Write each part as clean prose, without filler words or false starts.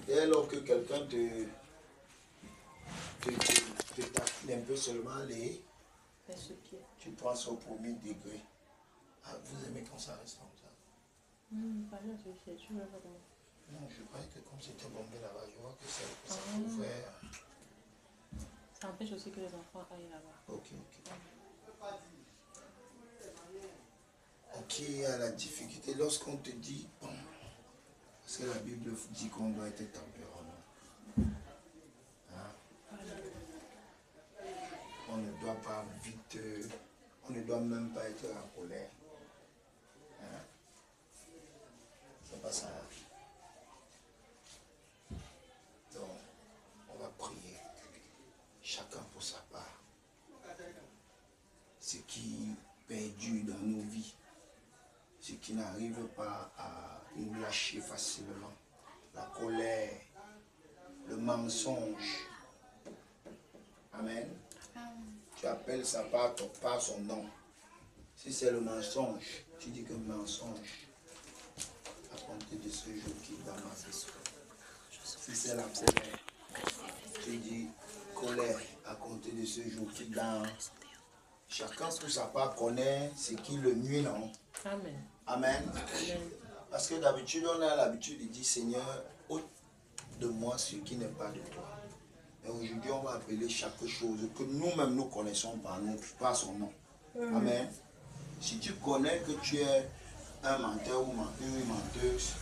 Dès lors que quelqu'un te taquine un peu seulement tu prends ça au premier degré. Ah, vous aimez quand ça reste comme ça? Pas bien, tu veux pas comment? Non, je croyais que comme c'était bombé là-bas, je vois que ça pouvait... Ça empêche aussi que les enfants aillent là-bas. Ok. Ok, il y a la difficulté lorsqu'on te dit, bon, parce que la Bible dit qu'on doit être tempérament. Hein? On ne doit pas vite, on ne doit même pas être en colère. Hein? C'est pas ça. Donc, on va prier, chacun pour sa part. Ce qui perdu dans nos vies, ce qui n'arrive pas à nous lâcher facilement, la colère, le mensonge. Amen. Tu appelles ça par son nom. Si c'est le mensonge, tu dis que mensonge, à compter de ce jour qui est dans ma vie. Si c'est la colère, tu dis colère, à compter de ce jour qui est dans... Chacun pour sa part connaît ce qui le nuit, non? Amen. Amen. Parce que d'habitude, on a l'habitude de dire, Seigneur, ôte de moi ce qui n'est pas de toi. Et aujourd'hui, on va appeler chaque chose que nous-mêmes nous connaissons par son nom. Amen. Si tu connais que tu es un menteur ou une menteuse,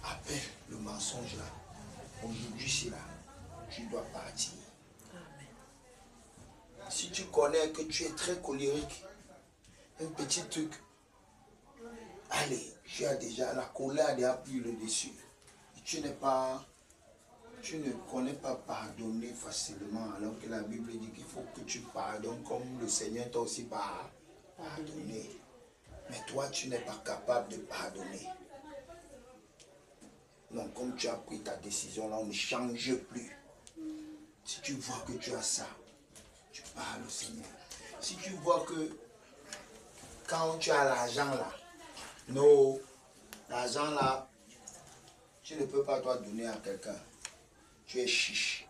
appelle le mensonge là. Aujourd'hui, c'est là. Tu dois partir. Si tu connais que tu es très colérique, un petit truc, allez, tu as déjà, la colère a déjà pris le dessus. Tu ne connais pas pardonner facilement, alors que la Bible dit qu'il faut que tu pardonnes comme le Seigneur t'a aussi pardonné. Mais toi, tu n'es pas capable de pardonner. Donc, comme tu as pris ta décision là, on ne change plus. Si tu vois que tu as ça, tu parles au Seigneur. Si tu vois que quand tu as l'argent là, non, l'argent là, tu ne peux pas toi donner à quelqu'un. Tu es chiche.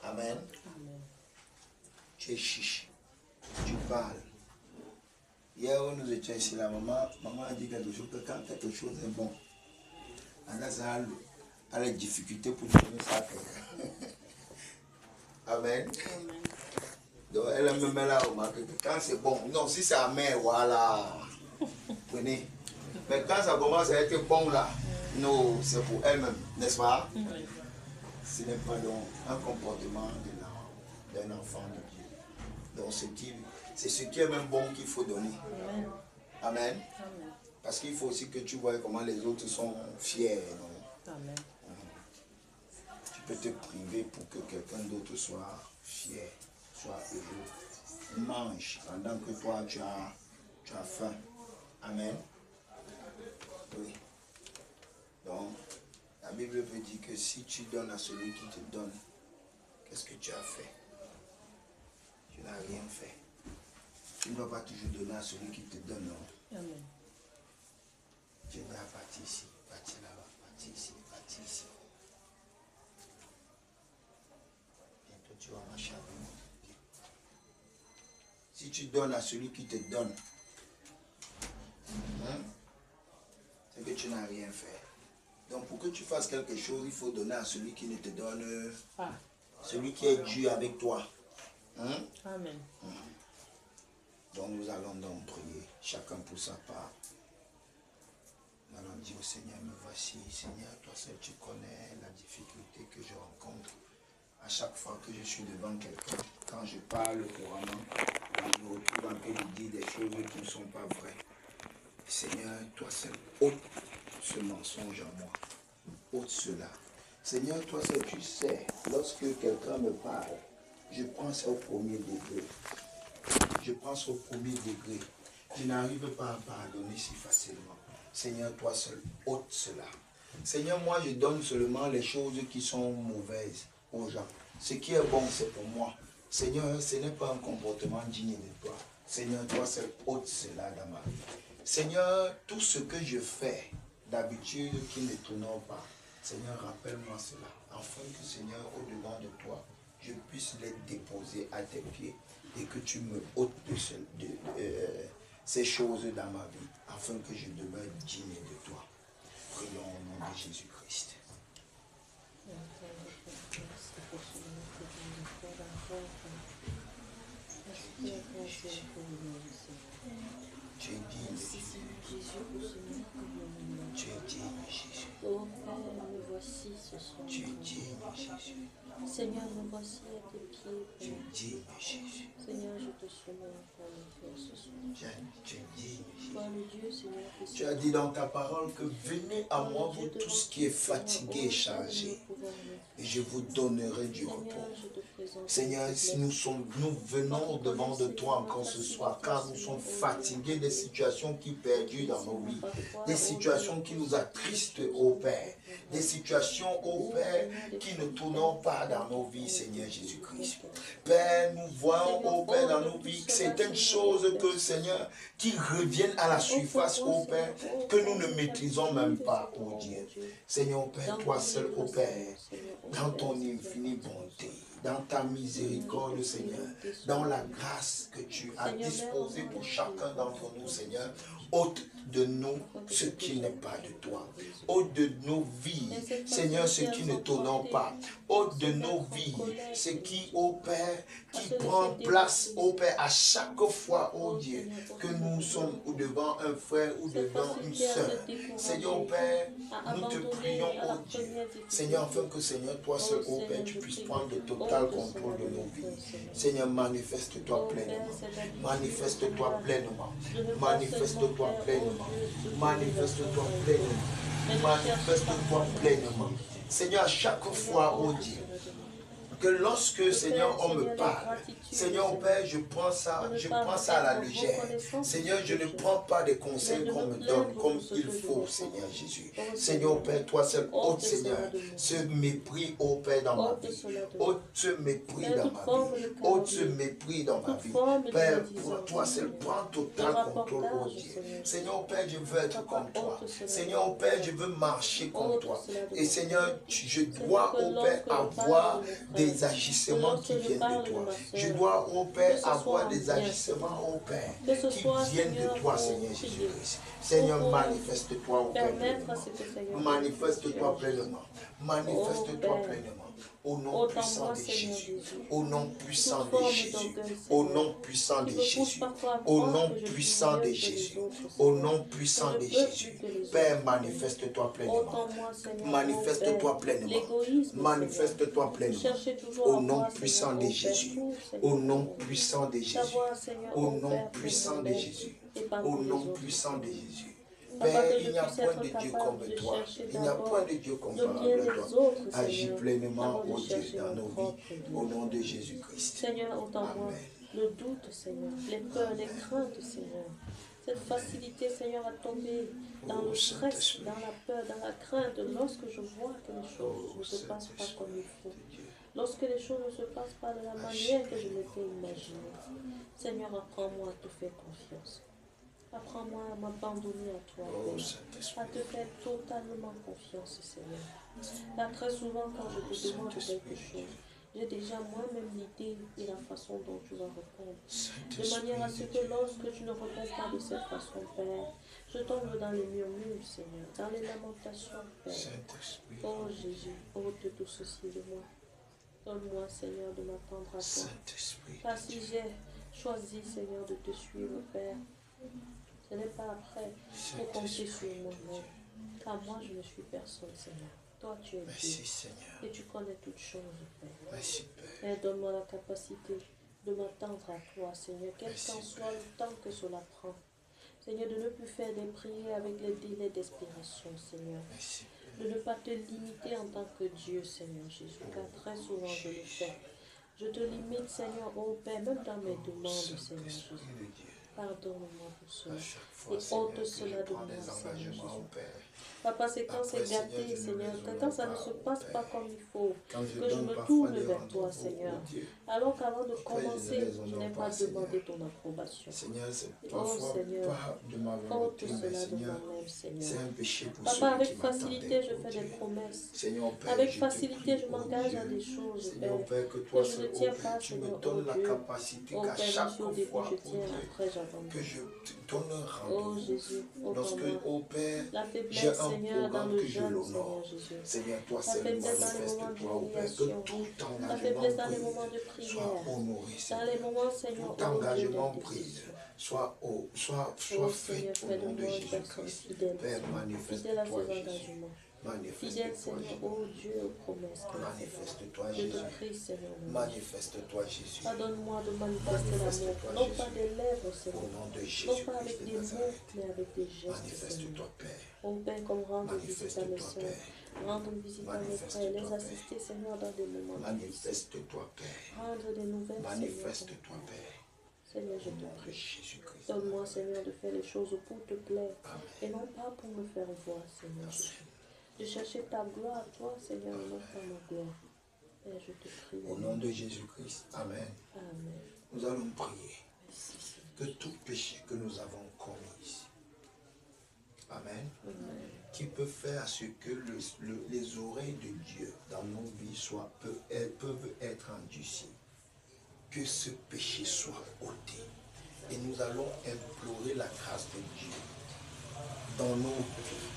Amen. Tu es chiche. Tu parles. Hier, nous étions ici, la maman a dit quelque chose, que quand quelque chose est bon, elle a les difficultés pour donner ça à quelqu'un. Amen. Donc, elle a même là remarqué que quand c'est bon, non, si c'est amer, voilà, prenez. Mais quand ça commence à être bon là, non, c'est pour elle-même, n'est-ce pas? Ce n'est pas donc un comportement d'un enfant de Dieu. Donc, c'est ce qui est même bon qu'il faut donner. Amen. Parce qu'il faut aussi que tu vois comment les autres sont fiers. Non? Amen. Tu peux te priver pour que quelqu'un d'autre soit fier, soit heureux. Mange pendant que toi tu as faim. Amen. Oui. Donc, la Bible veut dire que si tu donnes à celui qui te donne, qu'est-ce que tu as fait? Tu n'as rien fait. Tu ne dois pas toujours donner à celui qui te donne, non? Amen. Tu dois partir ici, partir là-bas, partir ici, partir ici. Bientôt tu vas marcher avec moi. Si tu donnes à celui qui te donne, c'est que tu n'as rien fait. Donc pour que tu fasses quelque chose, il faut donner à celui qui ne te donne pas. Celui qui est Dieu avec toi. Amen. Donc nous allons donc prier, chacun pour sa part. Nous allons dire au Seigneur, me voici, Seigneur, toi seul tu connais la difficulté que je rencontre. À chaque fois que je suis devant quelqu'un, quand je parle couramment, quand je me retrouve en train de dire des choses qui ne sont pas vraies. Seigneur, toi seul, ôte ce mensonge en moi. Ôte cela. Seigneur, toi seul, tu sais, lorsque quelqu'un me parle, je prends ça au premier degré. Je prends ça au premier degré. Je n'arrive pas à pardonner si facilement. Seigneur, toi seul, ôte cela. Seigneur, moi, je donne seulement les choses qui sont mauvaises aux gens. Ce qui est bon, c'est pour moi. Seigneur, ce n'est pas un comportement digne de toi. Seigneur, toi seul, ôte cela dans ma vie. Seigneur, tout ce que je fais d'habitude qui ne t'honore pas, Seigneur, rappelle-moi cela, afin que, Seigneur, au-devant de toi, je puisse les déposer à tes pieds et que tu me ôtes ces choses dans ma vie, afin que je demeure digne de toi. Prions au nom de Jésus-Christ. Tu es digne, Jésus. Tu es digne, Jésus. Oh Père, me voici ce soir. Tu es digne, Jésus. Seigneur, me voici à tes pieds. Tu es digne, Jésus. Seigneur, je te soumets encore mon cœur ce soir. Tu es digne, Jésus. Toi, le Dieu, Seigneur, qui Tu as dit dans ta parole que venez à moi, vous tous qui êtes fatigués et chargés, et je vous donnerai du repos. Seigneur, si nous venons devant de toi encore ce soir, car nous sommes fatigués des situations qui perdurent dans nos vies, des situations qui nous attristent, ô Père, des situations, ô Père, qui ne tournent pas dans nos vies, Seigneur Jésus-Christ. Père, nous voyons, ô Père, dans nos vies, certaines choses que, Seigneur, qui reviennent à la surface, ô Père, que nous ne maîtrisons même pas, ô Dieu. Seigneur, Père, toi seul, ô Père, dans ton infinie bonté, dans ta miséricorde, Seigneur, dans la grâce que tu as disposée pour chacun d'entre nous, Seigneur, ôte de nous ce qui n'est pas de toi. Ôte de nos vies, Seigneur, ce qui ne t'honore pas. Ôte de nos vies, ce qui, ô Père, qui prend place, ô Père, à chaque fois, ô Dieu, que nous sommes devant un frère ou devant une sœur. Seigneur, Père, nous te prions, ô Dieu, Seigneur, afin que, Seigneur, toi seul, ô Père, tu puisses prendre le total contrôle de nos vies. Seigneur, manifeste-toi pleinement. Manifeste-toi pleinement. Manifeste-toi pleinement. Manifeste-toi pleinement. Manifeste-toi pleinement. Seigneur, à chaque fois, ô Dieu, que lorsque, Seigneur, on me parle, Seigneur, Père, je prends ça à la légère. Seigneur, je ne prends pas des conseils qu'on me donne comme il faut, Seigneur Jésus. Seigneur, Père, toi seul, ôte, Seigneur, ce mépris, ô Père, dans ma vie. Ôte ce mépris dans ma vie. Ôte ce mépris dans ma vie. Père, toi seul, prends total contrôle, ô Dieu. Seigneur, Père, je veux être comme toi. Seigneur, Père, je veux marcher comme toi. Et Seigneur, je dois, ô Père, avoir des agissements qui viennent de toi. Je dois, ô Père, avoir des agissements, ô Père, qui viennent de toi, Seigneur Jésus-Christ. Seigneur, manifeste-toi, ô Père, pleinement. Manifeste-toi pleinement. Manifeste-toi pleinement. Au nom puissant de Jésus. Au nom puissant de Jésus. Au nom puissant de Jésus. Au nom puissant de Jésus. Au nom puissant de Jésus. Père, manifeste-toi pleinement. Manifeste-toi pleinement. Manifeste-toi pleinement. Au nom puissant de Jésus. Au nom puissant de Jésus. Au nom puissant de Jésus. Au nom puissant de Jésus. Père, il n'y a point de Dieu comme toi. Il n'y a point de Dieu comparable à toi. Agis pleinement, ô Dieu, dans nos vies, au nom de Jésus-Christ. Seigneur, ôte-en-moi le doute, Seigneur, les peurs, les craintes, Seigneur. Cette facilité, Seigneur, à tomber dans le stress, dans la peur, dans la crainte, lorsque je vois que les choses ne se passent pas comme il faut. Lorsque les choses ne se passent pas de la manière que je l'étais imaginé. Seigneur, apprends-moi à te faire confiance. Apprends-moi à m'abandonner à toi, Père, à te faire totalement confiance, Seigneur. Là, très souvent, quand je te demande quelque chose, j'ai déjà moi-même l'idée et la façon dont tu vas répondre. De manière à ce que lorsque tu ne réponds pas de cette façon, Père, je tombe dans les murmures, Seigneur, dans les lamentations, Père. Oh Jésus, ôte tout ceci de moi. Donne-moi, Seigneur, de m'attendre à toi. Car si j'ai choisi, Seigneur, de te suivre, Père, ce n'est pas après pour compter sur moi-même. Car moi, je ne suis personne, Seigneur. Toi, tu es Dieu. Et tu connais toutes choses, Père. Et donne-moi la capacité de m'attendre à toi, Seigneur, quel qu'en soit le temps que cela prend. Seigneur, de ne plus faire des prières avec les délais d'expiration, Seigneur. De ne pas te limiter en tant que Dieu, Seigneur Jésus, car très souvent je le fais. Je te limite, Seigneur, ô Père, même dans mes demandes, Seigneur Jésus. Pardonne-moi pour cela. Et ôte cela de moi, Seigneur Jésus. Papa, c'est quand c'est gâté, Seigneur, quand ça ne se passe pas comme il faut, Quand je que je donne me parfois tourne des vers toi, rendez-vous Seigneur. au Dieu. Alors qu'avant de Frère, commencer, les je honore n'ai pas, pas Seigneur. demandé ton approbation. Seigneur, c'est Oh parfois Seigneur, pas de ma ôte volonté, mais cela de Seigneur, moi-même, c'est Seigneur. un péché pour Papa, celui avec qui facilité, m'attendait, je oh fais Dieu. des promesses. Seigneur Père, Avec je te facilité, prie, je oh m'engage Dieu. à des choses, Seigneur Père, Père, que toi que je seul, ne oh tiens Père, pas, tu me Seigneur, donnes oh la Dieu. capacité Oh qu'à Père, chaque je suis au début, fois, je oh tiens, Dieu, après j'abandonne. que je te donne un Oh rendez-vous. Jésus, Lorsque, entends-moi. oh Père, La j'ai faiblesse, un Seigneur, dans programme le que je jeûne, l'honore. Seigneur Jésus. Seigneur, toi La seul faiblesse dans les moments manifeste-toi, oh Père, que d'humiliation. tout La engagement faiblesse dans les pris moments de soit prière. honoré, Dans Seigneur. les moments, Seigneur, Tout oh Dieu, engagement pris d'intercession. soit Oh fait Seigneur, au fais de nom de moi une personne Jésus-Christ. fidèle, Père, Seigneur, fidèle à manifeste-toi, ses Jésus. engagements. Fidèle, Manifeste-toi, Seigneur, Jésus. oh Dieu, aux promesses. Manifeste-toi, Je te Jésus. prie, Seigneur, mon Dieu. Manifeste-toi, Jésus. Pardonne-moi de manifester Manifeste-toi, l'amour, non Jésus. pas des lèvres, Au Seigneur, nom de non pas avec Jésus-Christ de des mots, Nazareth. mais avec des gestes, Seigneur. Manifeste-toi, Père. Oh Père, comme rendre visite à mes Manifeste-toi, soeurs, Père. rendre visite à mes frères, les assister, Seigneur, dans des moments difficiles. Manifeste-toi, Père. Rendre des nouvelles, Seigneur. Manifeste-toi, Père. Seigneur, je Au te nom de prie. Jésus-Christ. Donne-moi, Seigneur, de faire les choses pour te plaire Amen. et non pas pour me faire voir, Seigneur. De chercher ta gloire, toi, Seigneur, et non pas ma gloire. Père, je te prie. Au nom de Jésus-Christ. Amen. Amen. Nous allons prier Merci, Seigneur. que tout péché que nous avons commis, Amen, Amen. qui peut faire à ce que les oreilles de Dieu dans nos vies peuvent être endurcies, que ce péché soit ôté. Et nous allons implorer la grâce de Dieu dans nos vies,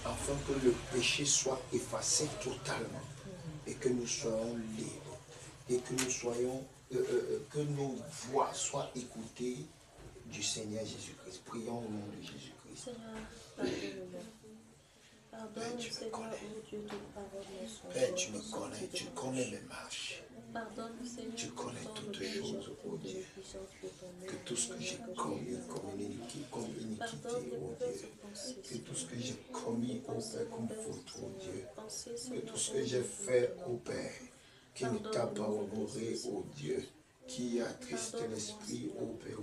afin que le péché soit effacé totalement et que nous soyons libres et que nous soyons, que nos voix soient écoutées du Seigneur Jésus-Christ. Prions au nom de Jésus-Christ. Seigneur, pardonne-moi. Pardonne, tu me Seigneur, connais. oh Dieu, tes paroles sont Père, tu me connais, tu connais mes marches. Pardonne, Seigneur, Tu connais tant toutes de choses, légèreté, oh de Dieu. négligence de ton Que œuvre, tout ce que j'ai Seigneur, commis comme iniquité, pardonne les oh mauvaises Dieu. pensées, Que tout ce que Seigneur. j'ai commis, oh Pensées Père, comme mauvaises, faute, oh Dieu. Seigneur. Pensées, Que Seigneur, tout ce oh que j'ai Dieu, fait, maintenant. oh Père, qui ne t'a pas honoré, oh Dieu, qui attriste l'esprit, oh Père,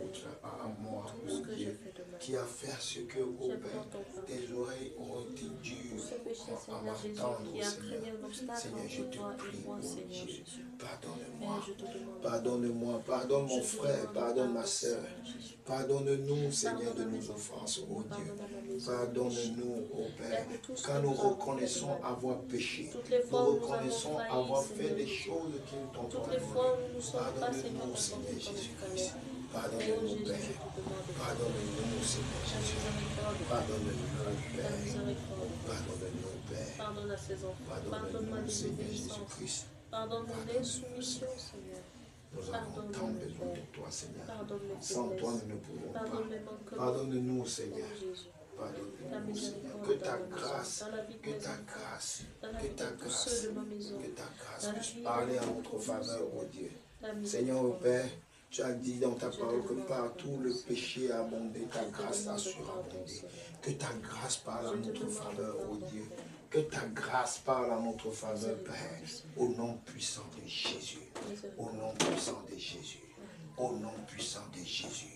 à moi, Tout ce oh que j'ai Dieu, fait de mal. qui a fait ce que, oh Père, tes oreilles ont été Tout dures ce péché, à Seigneur Jésus, m'entendre, qui oh a Seigneur. créé un obstacle Seigneur, je entre te toi prie, et moi, oh Seigneur Dieu, Jésus. pardonne-moi. Père, je te demande Pardonne-moi, pardonne Je mon te frère, demande pardonne ma pardon, sœur. Seigneur Jésus. Pardonne-nous, Seigneur, de Pardonne à nos mes offenses, enfants, oh Dieu. pardonne à ma maison. Pardonne-nous, oh Père, Père, pour tout ce quand que nous nous avons reconnaissons fait de mal. avoir péché. Toutes les Nous fois où nous avons reconnaissons failli, avoir fait Seigneur des Jésus. choses qui ne t'ont Toutes pas les fois honoré. où nous ne sommes pas, Seigneur, Pardonne-nous, comportés Seigneur comme il Jésus-Christ. fallait. Oh Pardonne-nous, Jésus, je Père. te demande Pardonne-nous, Seigneur ta Jésus. miséricorde. Pardonne-nous, Ta Père. miséricorde. Pardonne-nous, Père. Pardonne à ses enfants. Pardonne ma Pardonne-nous, Seigneur désobéissance. Jésus-Christ. Pardonne mon insoumission, Seigneur. Nous avons Pardonne tant mes besoin de frères. toi, Seigneur. Pardonne mes Sans toi, faiblesses. nous ne pouvons Pardonne mes pas. manquements. Pardonne-nous, Oh Seigneur. Jésus. Ta Pardonne-nous, Seigneur. miséricorde Que dans ta ma maison, grâce, dans la vie de que mes ta enfants, grâce, dans la que vie ta de tous grâce, ceux de ma maison, que ta grâce dans la puisse vie de parler en tous notre nous, faveur, Seigneur. oh Dieu. Ta miséricorde. Seigneur, oh Père, tu as dit dans ta Je te parole que demande partout le pardon, péché a abondé, ta Je te grâce a demande surabondé. pardon, Seigneur. Que ta grâce parle en Je te notre demande faveur, oh pardon, Dieu. Père. Que ta grâce parle en notre faveur, Père. Miséricorde, Au nom puissant de Jésus. Au nom puissant de Jésus. Au nom puissant de Jésus.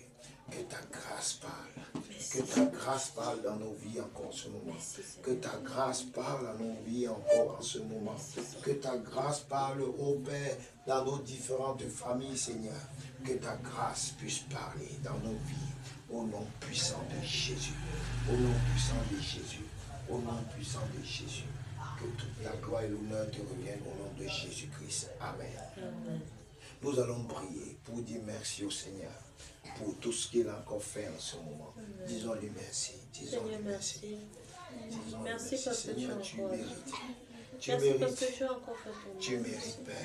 Que ta grâce parle. Que ta grâce parle dans nos vies encore en ce moment. Que ta grâce parle dans nos vies encore en ce moment. Que ta grâce parle, ô Père, dans nos différentes familles, Seigneur. Que ta grâce puisse parler dans nos vies. Au nom puissant de Jésus. Au nom puissant de Jésus. Au nom puissant de Jésus. Que toute la gloire et l'honneur te reviennent au nom de Jésus-Christ. Amen. Amen. Nous allons prier pour dire merci au Seigneur pour tout ce qu'il a encore fait en ce moment. Disons-lui merci. Seigneur, Disons-lui merci. merci. Disons-lui Merci parce que tu Seigneur, as tu encore mérites. agi. Tu Merci parce mérites. que tu as encore fait ton Tu œuvre. mérites, Père.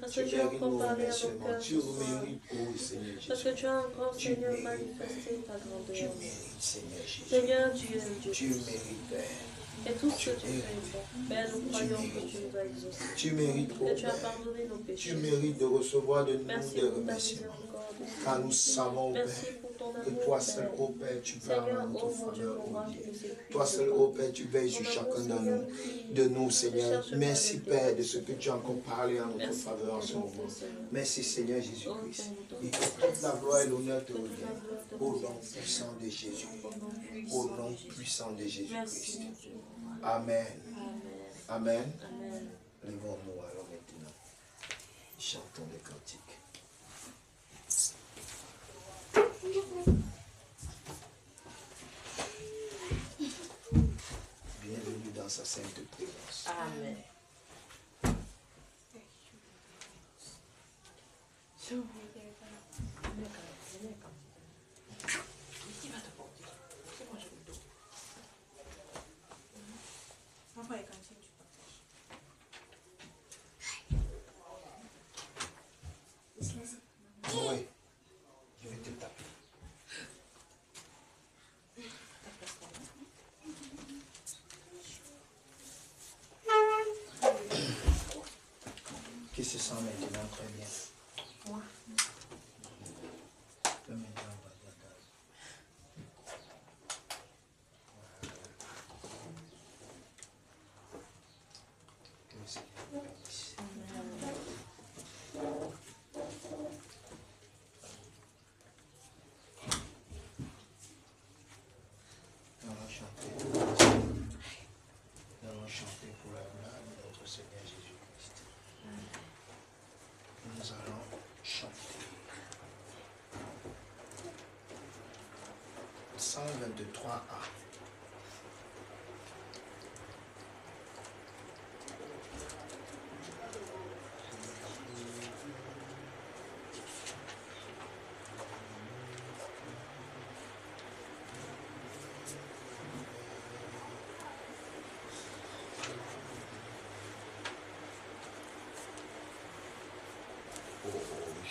Parce Tu que tu as mérites encore nos parlé à nos remerciements. cœurs Tu ce soir. mérites, oh Seigneur Parce que Jésus. tu as encore, Tu Seigneur, mérites, manifesté ta Tu grandeur. mérites, Seigneur Jésus. Seigneur, tu es un Dieu. Tu mérites, Père. Et tout ce que tu fais est bon. Père, nous croyons que tu nous as exaucés. Tu mérites, oh Que tu as Père. pardonné nos Tu péchés. mérites de recevoir de nous Merci des pour ta remerciements. miséricorde. Car nous savons, oh Merci Père, pour ton que amour, toi seul, Père. ô Père, tu parles Seigneur, en notre oh mon Dieu, faveur, mon ô roi, Dieu. qui ne s'épuise Toi seul, pas. ô Père, tu veilles sur Ton amour, chacun Seigneur, de nous, Seigneur. cherche pas Merci, avec Père, tes de ce que tu as encore parlé en notre Merci faveur en pour ce ta moment. bonté, Seigneur. Merci, Seigneur Oh, Jésus-Christ. Père, Et que toute la gloire et l'honneur te que toute la reviennent. gloire te Au nom revienne, Seigneur. puissant de Jésus. Au nom Au puissant nom de Jésus. puissant de Merci, Jésus-Christ. mon Dieu. Amen. Amen. Amen. Lèvons-nous alors maintenant. Chantons les cantiques. Bienvenue dans sa sainte présence. Amen. Oui, je vais te taper. Qui se sent maintenant très bien? Moi. Maintenant, on va dire gaz. Que le Seigneur nous bénisse. Nous allons chanter. Nous allons chanter pour la gloire de notre Seigneur Jésus-Christ. Nous allons chanter. 123A.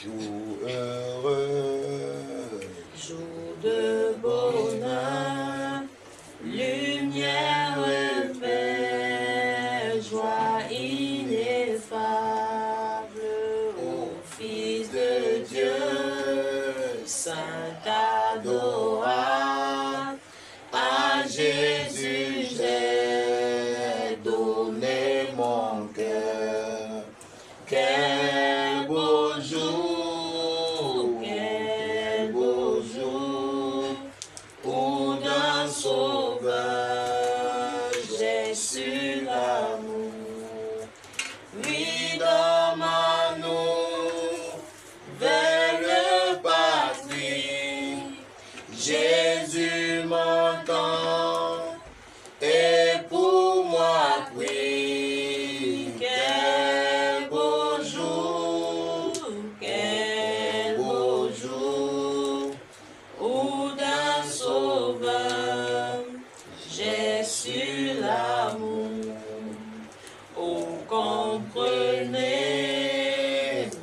Jour heureux, Jour de bonheur, lumière, paix, joie ineffable, ô Fils de Dieu, Saint adorable, à Jésus j'ai donné mon cœur. Quel beau jour, où d'un sauveur j'ai su l'amour. Oui, dans ma nouvelle patrie, Jésus m'entend et pour moi prie. Quel beau jour, où d'un sauveur j'ai su l'amour. Oh, comprenez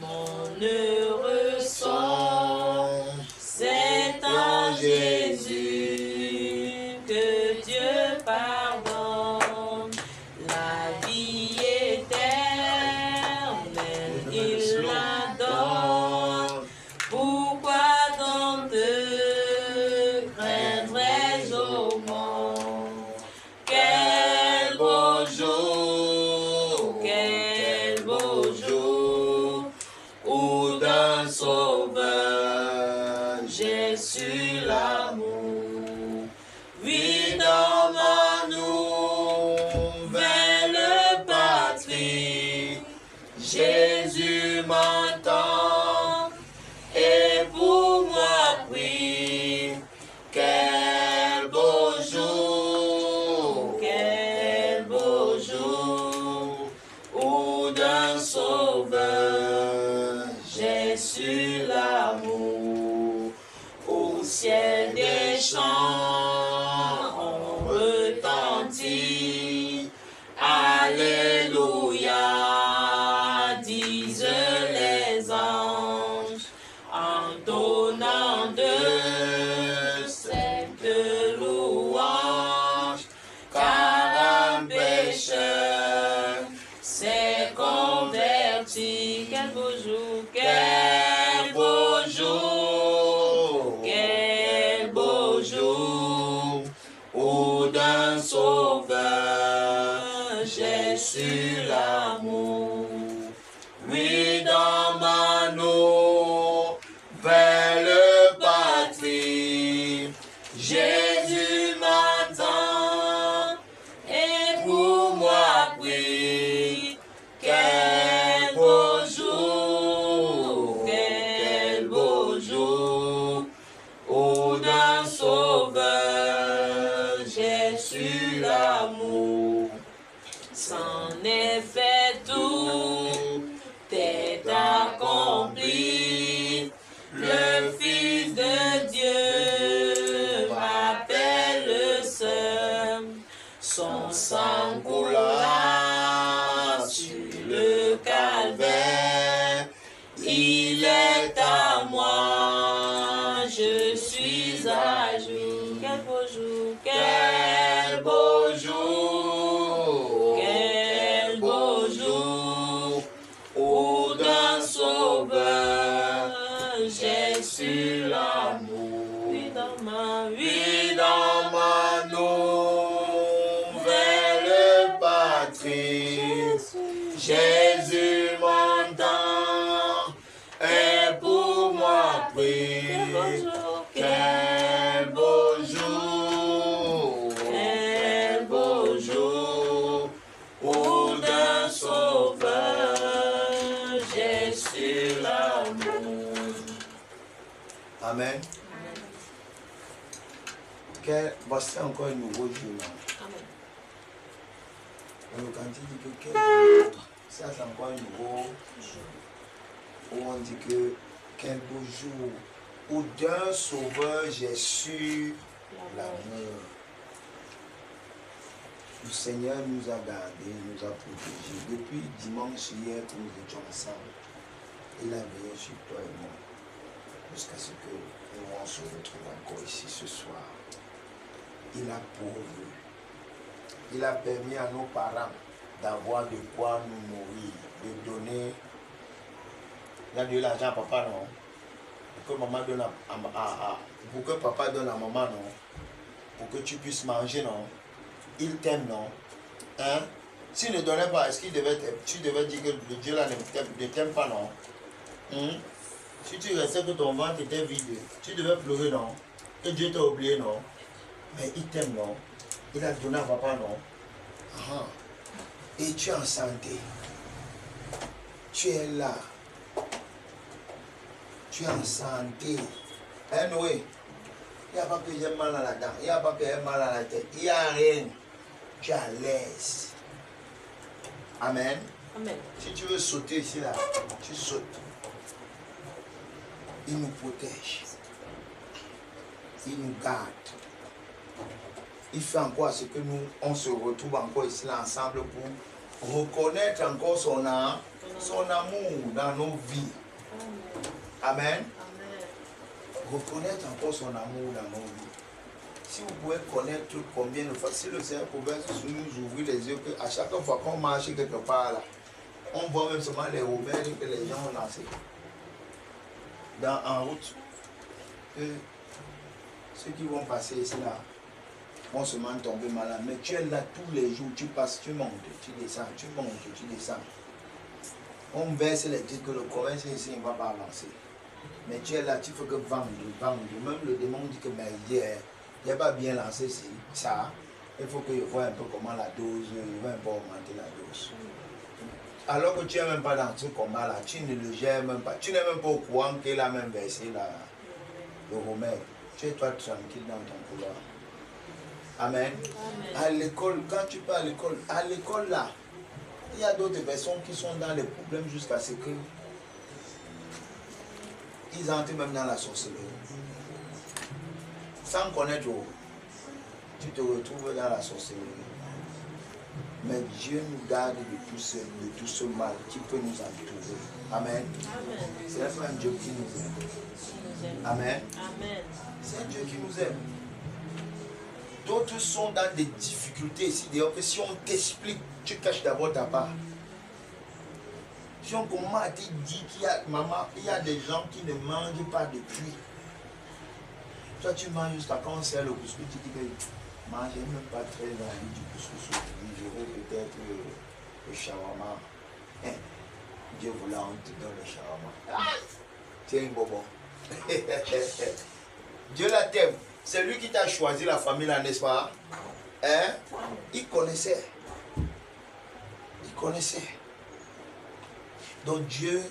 mon heureux sort, c'est en Jésus que Dieu pardonne. La vie éternelle, il la donne. Pourquoi donc te craindrais-je au monde? Quel beau jour, où d'un sauveur j'ai su l'amour. Oui, dans ma nouvelle patrie, Jésus m'entend et pour moi prie. Quel beau jour, où d'un sauveur j'ai su l'amour. Au ciel des chants on retentit, Alléluia, disent les anges, entonnant de cette louange, car un pécheur s'est converti. Quel beau jour, quel beau jour, quel beau jour, où d'un sauveur j'ai su l'amour. Oui, dans ma nouvelle patrie, Jésus m'attend et est fait, tout est accompli. Le Fils de Dieu m'appelle seul. Son sang coula sur le calvaire. Il est à moi, je suis à jour. Quel beau jour, quel beau jour, quel beau jour, où d'un sauveur j'ai su l'amour. Oui, dans ma nouvelle patrie, Jésus m'entend et pour moi prie. Quel beau jour, quel beau jour, où d'un sauveur j'ai su l'amour. Amen. Voici encore un nouveau jour. Donc quand il dit que quel jour, ça c'est encore un nouveau jour. Où on dit que quel beau jour, où d'un sauveur j'ai su l'amour. Le Seigneur nous a gardés, nous a protégés. Depuis dimanche hier que nous étions ensemble, il a veillé sur toi et moi. Jusqu'à ce que nous on se retrouve encore ici ce soir. Il a pourvu. Il a permis à nos parents d'avoir de quoi nous nourrir, de donner. Il a donné l'argent à papa, non? Pour que maman donne pour que papa donne à maman, non? Pour que tu puisses manger, non? Il t'aime, non? Hein? S'il ne donnait pas, est-ce qu'il devait tu devais dire que le Dieu là ne t'aime pas, non? Si tu restais que ton ventre était vide, tu devais pleurer, non? Que Dieu t'a oublié, non? Mais il t'aime, non? Il a donné à papa, non? Et tu es en santé. Tu es là. Tu es en santé. Hein, Noé? Il n'y a pas que j'ai mal à la dent. Il n'y a pas que j'ai mal à la tête. Il n'y a rien. Tu es à l'aise. Amen. Amen. Si tu veux sauter ici, là, tu sautes. Il nous protège. Il nous garde. Il fait encore ce que nous, on se retrouve encore ici là, ensemble pour reconnaître encore son amour dans nos vies. Amen. Reconnaître encore son amour dans nos vies. Si vous pouvez connaître combien de fois, si le Seigneur pouvait nous ouvrir les yeux, qu'à chaque fois qu'on marche quelque part là, on voit même seulement les rebelles que les gens ont lancés en route. Que ceux qui vont passer ici là vont seulement tomber malade. Mais tu es là tous les jours, tu passes, tu montes, tu descends, tu montes, tu descends. On verse les disques que le commerce ici ne va pas avancer. Mais tu es là, tu fais que vendre. Même le démon dit que mais il n'a pas bien lancé ça. Il faut qu'il voit un peu comment la dose, il va un peu augmenter la dose. Alors que tu n'es même pas dans ce combat là, tu ne le gères même pas. Tu n'es même pas au courant qu'il a même versé le remède. Tu es toi tranquille dans ton couloir. Amen. À l'école, quand tu pars à l'école là, il y a d'autres personnes qui sont dans les problèmes jusqu'à ce que ils entrent même dans la sorcellerie. Sans connaître, tu te retrouves dans la sorcellerie. Mais Dieu nous garde de tout ce mal qui peut nous entourer. Amen. C'est un Dieu qui nous aime. Amen. C'est un Dieu qui nous aime. D'autres sont dans des difficultés ici. D'ailleurs, que si on t'explique, tu caches d'abord ta part. Si on commence à te dire qu'il y a, maman, il y a des gens qui ne mangent pas depuis. Toi, tu manges jusqu'à quand on sert le couscous, tu dis que moi, je n'ai même pas très envie du couscous aujourd'hui. Je veux peut-être le shawarma. Hein? Dieu voulant, on te donne le shawarma. Tiens, bobo. Dieu la t'aime. C'est lui qui t'a choisi la famille là, n'est-ce pas? Hein? Il connaissait. Il connaissait. Donc Dieu,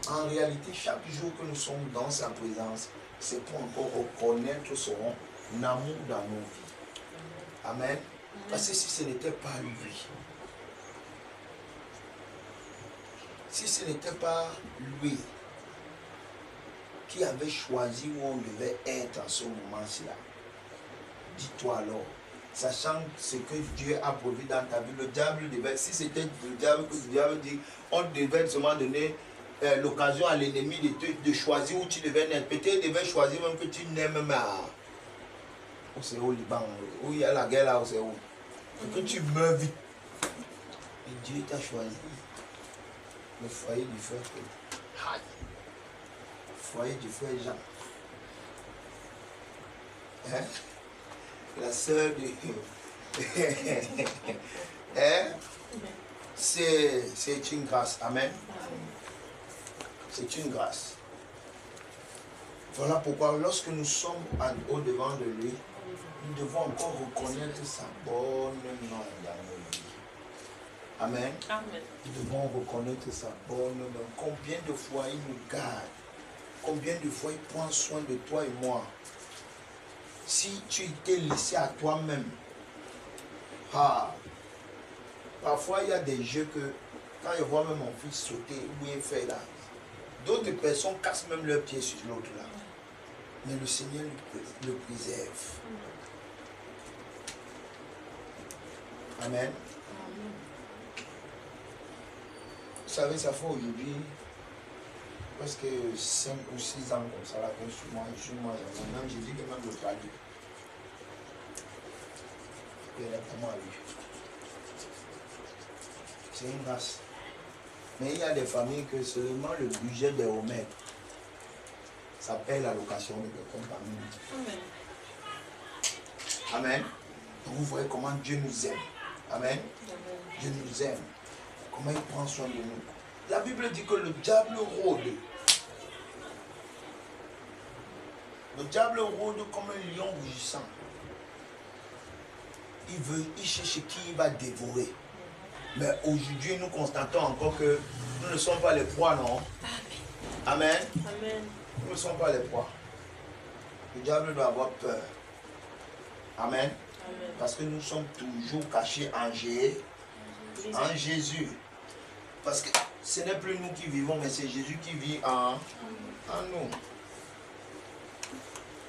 en réalité, chaque jour que nous sommes dans sa présence, c'est pour encore reconnaître son amour dans nos vies. Amen. Parce que si ce n'était pas lui, Si ce n'était pas lui qui avait choisi où on devait être en ce moment-ci-là, dis-toi alors, sachant ce que Dieu a prévu dans ta vie, le diable devait, si c'était le diable que le diable dit, on devait seulement donner l'occasion à l'ennemi de choisir où tu devais naître. Peut-être il devait choisir même que tu n'aimes pas. Où c'est au Liban, où il y a la guerre là, où c'est où? Que tu meurs vite. Et Dieu t'a choisi. Le foyer du frère. Aïe. Le foyer du frère Jean. Hein? La sœur de... hein? C'est une grâce. Amen. C'est une grâce. Voilà pourquoi lorsque nous sommes au devant de lui, nous devons encore reconnaître sa bonne main dans nos vies. Amen. Amen. Nous devons reconnaître sa bonne main. Combien de fois il nous garde? Combien de fois il prend soin de toi et moi? Si tu étais laissé à toi-même, parfois il y a des jeux que, quand je vois même mon fils sauter ou bien faire là, d'autres personnes cassent même leurs pieds sur l'autre là. Mais le Seigneur le préserve. Amen. Vous savez, ça fait aujourd'hui presque 5 ou 6 ans comme ça, là, que je suis moi, même Jésus qui même le traduit. Directement à lui. C'est une grâce. Mais il y a des familles que seulement le budget des homères, ça paye la location de quelqu'un parmi nous. Amen. Amen. Donc vous voyez comment Dieu nous aime. Amen. Dieu nous aime. Comment il prend soin de nous. La Bible dit que le diable rôde. Le diable rôde comme un lion rugissant. Il cherche qui il va dévorer. Mais aujourd'hui, nous constatons encore que nous ne sommes pas les proies, non? Amen. Amen. Nous ne sommes pas les proies. Le diable doit avoir peur. Amen. Amen. Parce que nous sommes toujours cachés en Jésus. Parce que ce n'est plus nous qui vivons, mais c'est Jésus qui vit en nous.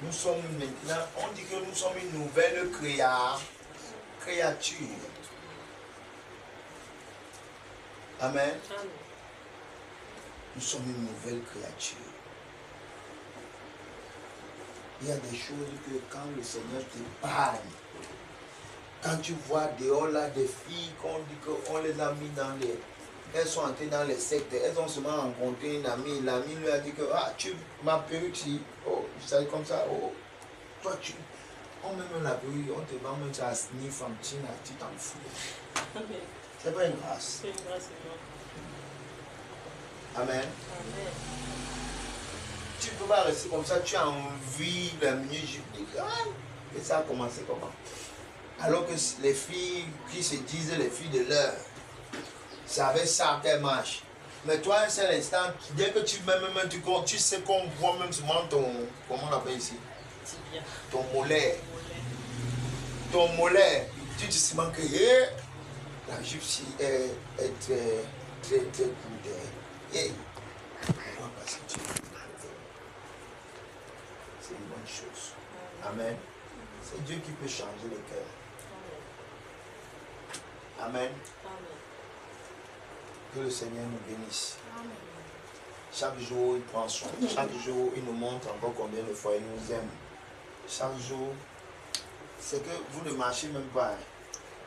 Nous sommes maintenant, on dit que nous sommes une nouvelle créature. Amen. Nous sommes une nouvelle créature. Il y a des choses que quand le Seigneur te parle, quand tu vois dehors là des filles qu'on dit qu'on les a mis dans les... Elles sont entrées dans les sectes, elles ont seulement rencontré une amie. L'amie lui a dit que tu m'as perruque si. Oh, je savais comme ça. Oh, toi tu. On met même la perruque, on te vend même ça à sniff en petit, tu t'en fous. C'est pas une grâce. C'est une grâce. Amen. Amen. Tu ne peux pas rester comme ça, tu as envie de la minute jubilée. Et ça a commencé comment? Alors que les filles qui se disent les filles de l'heure, c'est avec ça qu'elles marchent. Mais toi, un seul instant, dès que tu mets même tu sais qu'on voit même souvent ton, comment on appelle ici? Tibia. Ton mollet. Ton mollet. Tu te sens que la jupe est très, très, très courte. Et pourquoi? Parce que tu c'est une bonne chose. Amen. C'est Dieu qui peut changer le cœur. Amen. Que le Seigneur nous bénisse. Amen. Chaque jour, il prend soin. Chaque jour, il nous montre encore combien de fois il nous aime. Chaque jour, c'est que vous ne marchez même pas.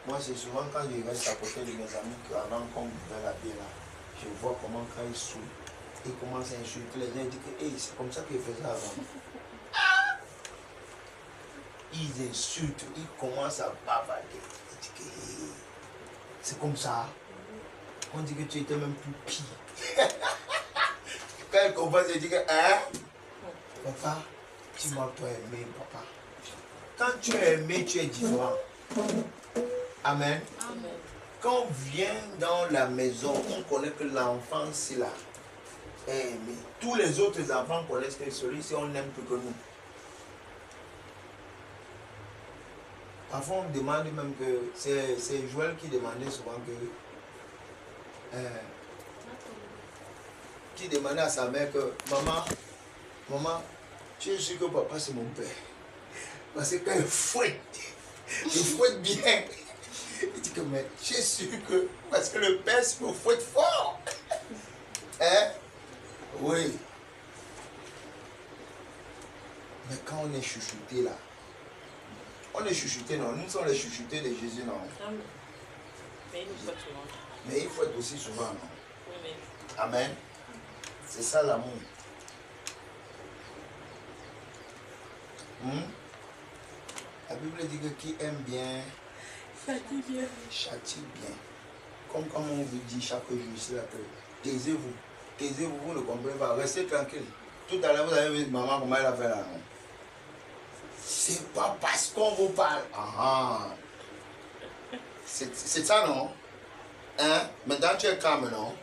Moi, c'est souvent quand je reste à côté de mes amis avant qu'on buvait la bière, je vois comment quand ils saoulent, ils commencent à insulter les gens, ils disent que hey, c'est comme ça qu'ils faisaient avant. Ils insultent, ils commencent à bavarder. Ils disent que hey, c'est comme ça. On dit que tu étais même plus pire. Quand ils comprennent, ils disent que papa, tu m'as toi aimé, papa. Quand tu es aimé, tu es différent. Amen. Amen. Quand on vient dans la maison, on connaît que l'enfant, c'est là. Est aimé. Tous les autres enfants connaissent que celui-ci, on n'aime plus que nous. Parfois, on demande même que... C'est Joël qui demandait souvent que... qui demandait à sa mère que maman, tu es sûr que papa c'est mon père. Parce que quand il fouette bien. Il dit que mais je suis sûr que parce que le père se me fouette fort. Hein? Oui. Mais quand on est chouchouté là, on est chouchouté, non? Nous sommes les chouchoutés de Jésus, non? Mais il nous fouette souvent. Mais il fouette aussi souvent, non? Oui, mais... Amen. C'est ça l'amour. La Bible dit que qui aime bien, châtie bien. Châtie bien. Comme on vous dit chaque jour ici, là, que taisez-vous. Taisez-vous, vous ne comprenez pas. Restez tranquille. Tout à l'heure, vous avez vu maman comment elle a fait là, non? C'est pas parce qu'on vous parle. C'est ça, non? Hein? Maintenant, tu es calme, non?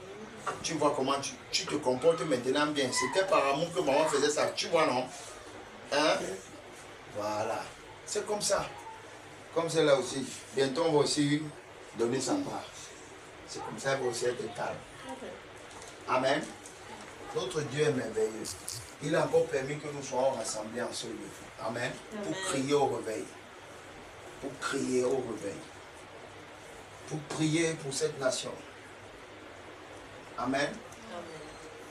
Tu vois comment tu te comportes maintenant bien. C'était par amour que maman faisait ça. Tu vois, non? Hein? Voilà. C'est comme ça. Comme c'est là aussi. Bientôt, on va aussi donner sa part. C'est comme ça qu'il va aussi être calme. Amen. Notre Dieu est merveilleux. Il a encore permis que nous soyons rassemblés en ce lieu. Amen. Pour crier au réveil. Pour crier au réveil. Pour prier pour cette nation. Amen.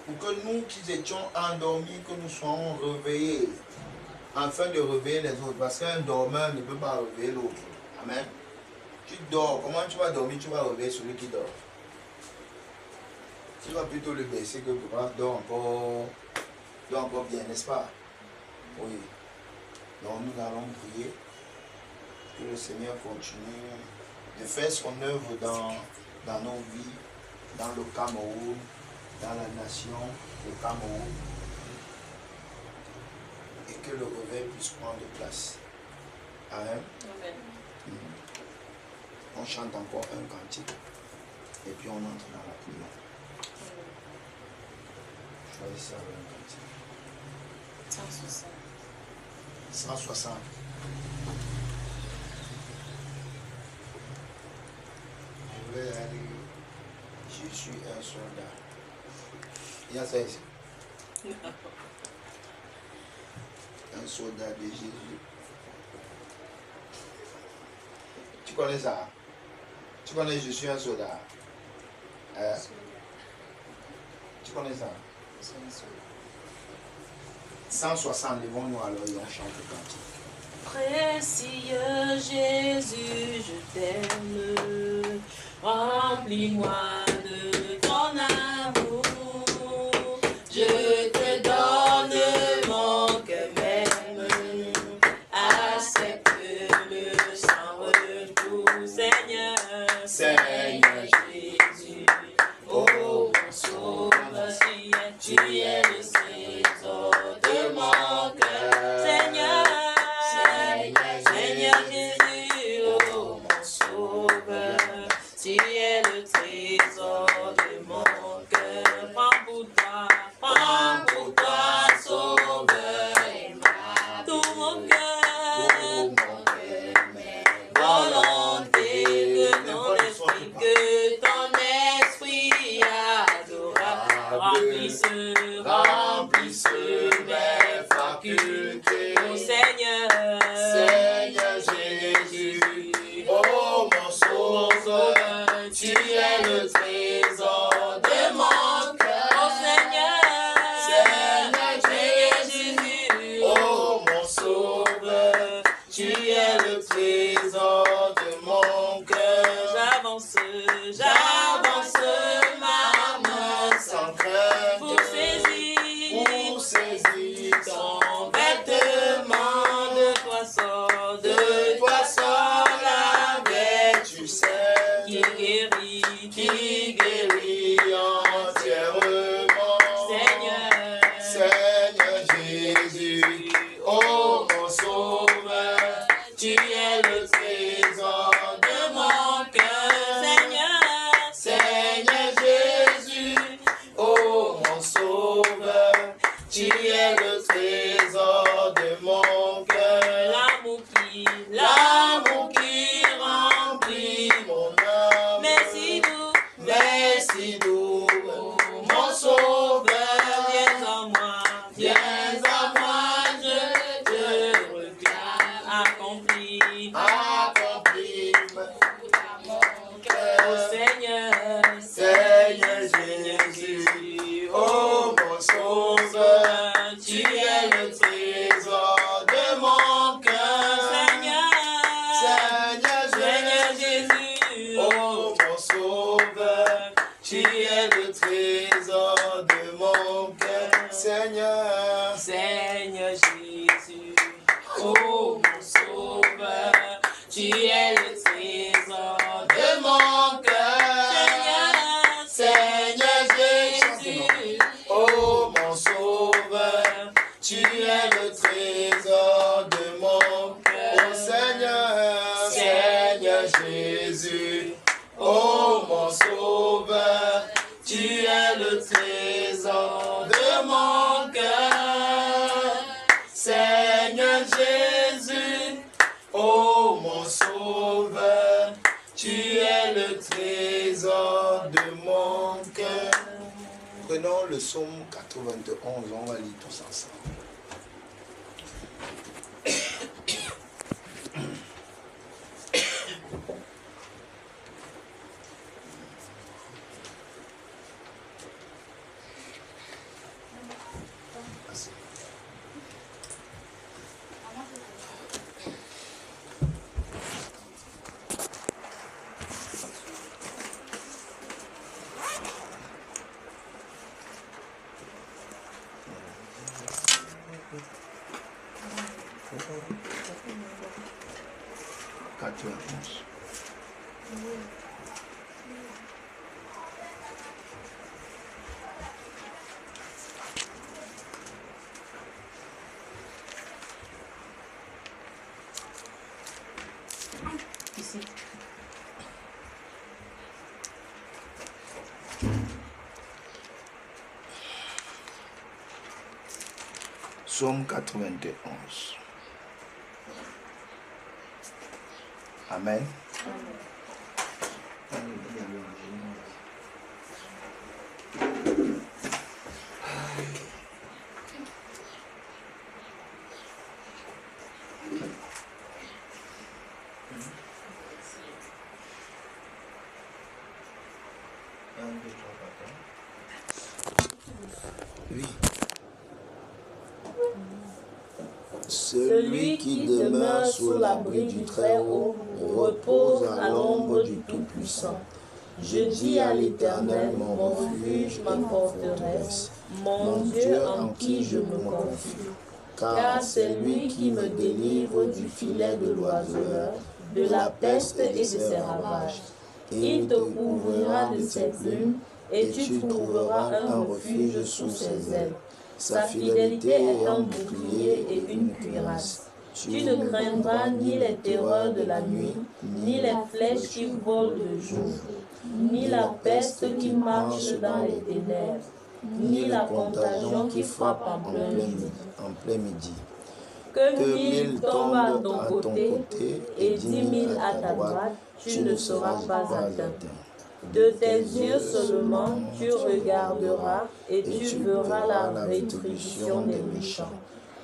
Pour que nous qui étions endormis, que nous soyons réveillés. Afin de réveiller les autres. Parce qu'un dormeur ne peut pas réveiller l'autre. Amen. Tu dors. Comment tu vas dormir? Tu vas réveiller celui qui dort. Tu vas plutôt le baisser que papa dort encore bien, n'est-ce pas? Oui. Donc nous allons prier. Que le Seigneur continue de faire son œuvre dans nos vies, dans le Cameroun, dans la nation, le Cameroun. Et que le réveil puisse prendre place. Amen. Amen. On chante encore un cantique. Et puis on entre dans la prière. Choisissez un cantique. 160. 160. Je vais aller. Je suis un soldat. Il y a ça ici. Un soldat de Jésus. Tu connais ça? Tu connais Je suis un soldat? Tu connais ça? 160, levons-nous alors et on chante le cantique. Précieux Jésus, je t'aime, remplis-moi de ton amour, je te donne mon cœur même, accepte-le sans retour, Seigneur, Seigneur Jésus, oh mon sauveur, tu es le trésor de mon cœur, Seigneur. Seigneur Jésus, oh mon sauveur, tu es le trésor de mon cœur. Prends pour toi, sauveur, et tout mon cœur, mes volontés, que ton esprit adorable remplisse mes facultés. Oh Seigneur, Seigneur Jésus, oh mon sauveur, tu es le trésor de mon cœur. oh Seigneur, Seigneur Jésus, oh mon sauveur, tu es le trésor de mon cœur. j'avance ma main Sans crainte, pour saisir ton vêtement. De toi sort la vertu qui guérit entièrement. Seigneur Jésus, oh mon sauveur, tu es le trésor de mon cœur. Seigneur Jésus, oh mon sauveur, tu es le trésor de mon cœur. L'amour qui remplit mon âme, mais si doux, mais si doux Tu es le trésor de mon cœur, Seigneur. Seigneur Jésus, oh mon sauveur, tu es le trésor de mon cœur. Seigneur Jésus, oh mon sauveur, tu es le trésor de mon cœur. Oh Seigneur, Seigneur Jésus, oh mon sauveur, tu es le trésor de mon cœur. Seigneur Jésus, oh mon sauveur, tu es le trésor de mon cœur. prenons le psaume 91, on va lire tous ensemble. Ici. Psaume 91. Amen. Oui. Celui qui demeure sous l'abri du Très-Haut repose à l'ombre du Tout-Puissant. Je dis à l'Éternel, mon refuge, ma forteresse, mon Dieu en qui je me confie. Car c'est lui qui me délivre du filet de l'oiseleur, de la peste et de ses ravages. Il te couvrira de ses plumes, et tu trouveras un refuge sous ses ailes. Sa fidélité est un bouclier et une cuirasse. Tu ne craindras ni les terreurs de la nuit, ni les flèches qui volent de jour, ni la peste qui marche dans les ténèbres, ni la contagion qui frappe en plein midi. Que 1000 tombent à ton côté et 10 000 à ta droite, tu ne seras pas atteint. De tes yeux seulement tu regarderas et tu verras la rétribution des méchants.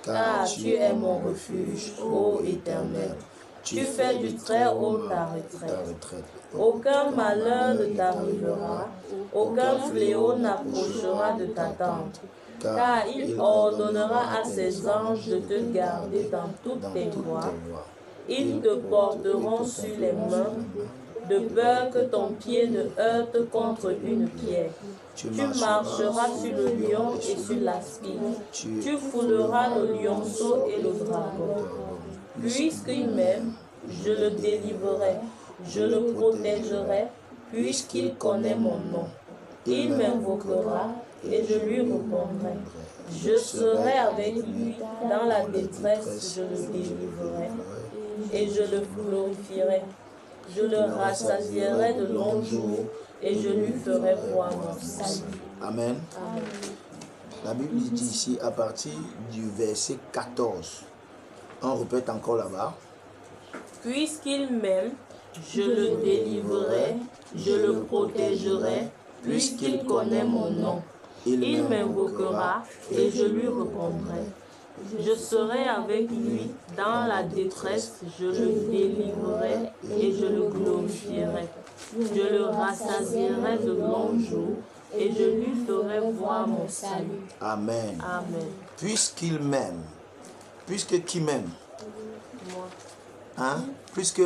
Car tu es mon refuge, ô Éternel. Tu fais du Très-Haut ta retraite. Aucun malheur ne t'arrivera, aucun fléau n'approchera de ta tente. Car il ordonnera à ses anges de te garder dans toutes tes voies. Ils te porteront sur les mains, de peur que ton pied ne heurte contre une pierre. Tu marcheras sur le lion et sur l'aspic. Tu fouleras le lionceau et le dragon. Puisqu'il m'aime, je le délivrerai. Je le protégerai, puisqu'il connaît mon nom. Il m'invoquera et je lui répondrai. Je serai avec lui dans la détresse, je le délivrerai et je le glorifierai. Je le rassasierai de longs jours et je lui ferai voir mon salut. Amen. Amen. La Bible dit ici à partir du verset 14. On répète encore là-bas. Puisqu'il m'aime, je le délivrerai, je le protégerai, puisqu'il connaît mon nom. Il m'invoquera et je lui répondrai. Je serai avec lui dans la détresse, je le délivrerai et je le glorifierai. Je le rassasierai de longs jours et je lui ferai voir mon salut. Amen. Amen. Puisqu'il m'aime. Puisque qui m'aime? Moi, Hein? Puisque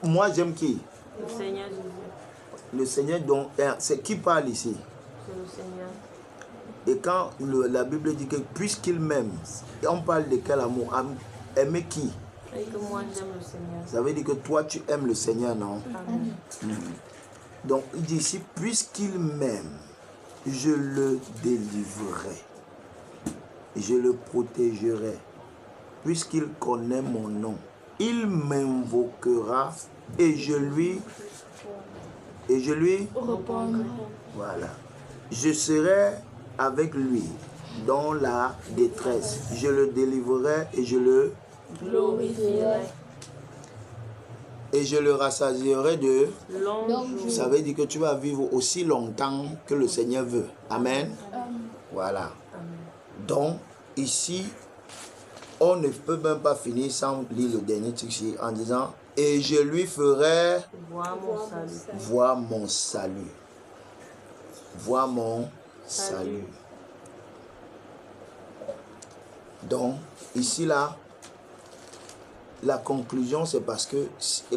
moi j'aime qui? le Seigneur Jésus. le Seigneur, c'est qui parle ici? C'est le Seigneur. Et quand la Bible dit que puisqu'il m'aime, on parle de quel amour? Aimer qui? Et que moi j'aime le Seigneur. Ça veut dire que toi tu aimes le Seigneur, non? Amen. Donc il dit ici, puisqu'il m'aime, je le délivrerai. Je le protégerai. Puisqu'il connaît mon nom, il m'invoquera et je lui Répondrai. voilà. Je serai avec lui dans la détresse. Je le délivrerai et je le Glorifierai. et je le rassasierai de. Longs jours. Ça veut dire que tu vas vivre aussi longtemps que le Seigneur veut. Amen. Voilà. Amen. Donc, ici, on ne peut même pas finir sans lire le dernier truc ici en disant « Et je lui ferai Vois mon salut. voir mon salut. » Voir mon salut. Donc, ici, là, la conclusion, c'est parce que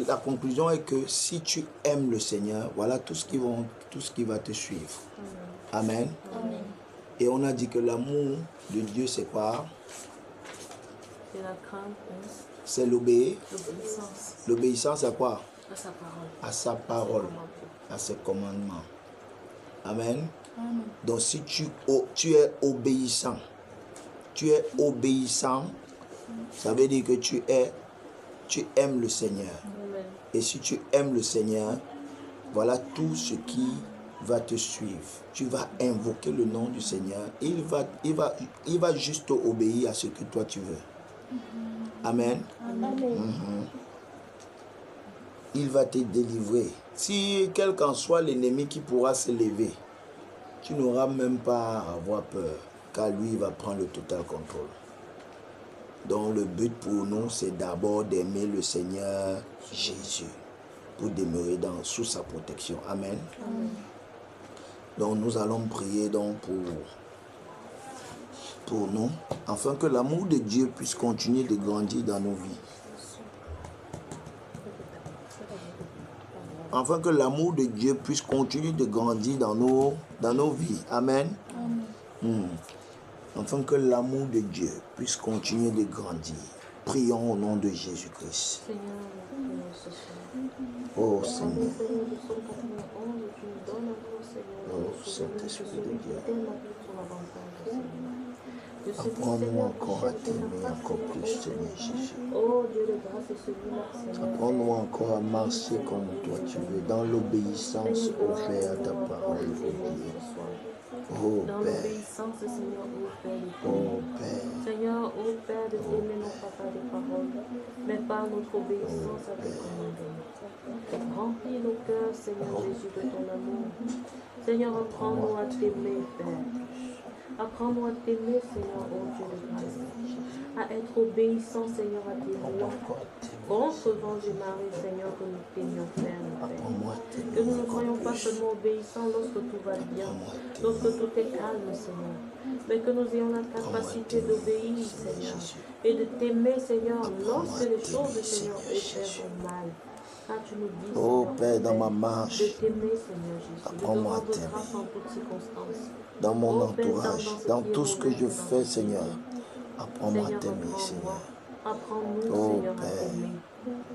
la conclusion est que si tu aimes le Seigneur, voilà tout ce qui va te suivre. Amen. Amen. Et on a dit que l'amour de Dieu, c'est quoi? C'est la crainte, C'est l'obéissance. l'obéissance L'obéissance à quoi? à sa parole. À sa parole, à ses commandements. Amen. Donc si tu es obéissant, ça veut dire que tu aimes le Seigneur. Amen. Et si tu aimes le Seigneur, voilà tout ce qui va te suivre. Tu vas invoquer le nom du Seigneur. Il va juste obéir à ce que toi tu veux. Amen. Il va te délivrer. Si quel qu'en soit l'ennemi qui pourra se lever, tu n'auras même pas à avoir peur, car lui il va prendre le total contrôle. Donc le but pour nous, c'est d'abord d'aimer le Seigneur Jésus, pour demeurer sous sa protection. Amen. Donc nous allons prier donc pour nous, afin que l'amour de Dieu puisse continuer de grandir dans nos vies. Afin que l'amour de Dieu puisse continuer de grandir dans nos vies. Amen. Afin que l'amour de Dieu puisse continuer de grandir. Prions au nom de Jésus-Christ. Oh Seigneur. Oh Saint-Esprit de Dieu. Apprends-nous encore à t'aimer encore plus, Seigneur Jésus. Oh Dieu de grâce et celui-là, Seigneur. Apprends-nous encore à marcher comme toi tu veux, dans l'obéissance offerte à ta parole, oh Dieu. Oh Dans Père, l'obéissance, Seigneur, ô Père. oh Père, Seigneur, ô Père, de t'aimer non pas par des paroles, mais par notre obéissance à tes commandements. Remplis nos cœurs, Seigneur Jésus, de ton amour. Seigneur, apprends-nous à t'aimer, Père. Apprends-nous à t'aimer, Seigneur, ô Dieu de grâce. À être obéissant, Seigneur, à tes lois. Recevant du mari, Seigneur, que nous t'aimions faire, Père. apprends-moi à t'aimer Que nous ne encore soyons pas plus. seulement obéissants lorsque tout va bien, Apprends-moi à t'aimer lorsque tout est calme, Seigneur, mais que nous ayons la capacité d'obéir, Seigneur, et de t'aimer, Seigneur, lorsque les choses, Seigneur, font mal. Car tu nous dis, Oh Seigneur, Père, dans ma de marche, t'aimer, Seigneur Jésus, de te apprends-moi à rendre t'aimer. grâce en toutes circonstances. dans mon Oh Père, entourage, dans tout ce que je fais, Seigneur, apprends-moi à Seigneur, t'aimer, apprends-moi. Seigneur. Apprends-nous, Oh, Seigneur, à Père, t'aimer.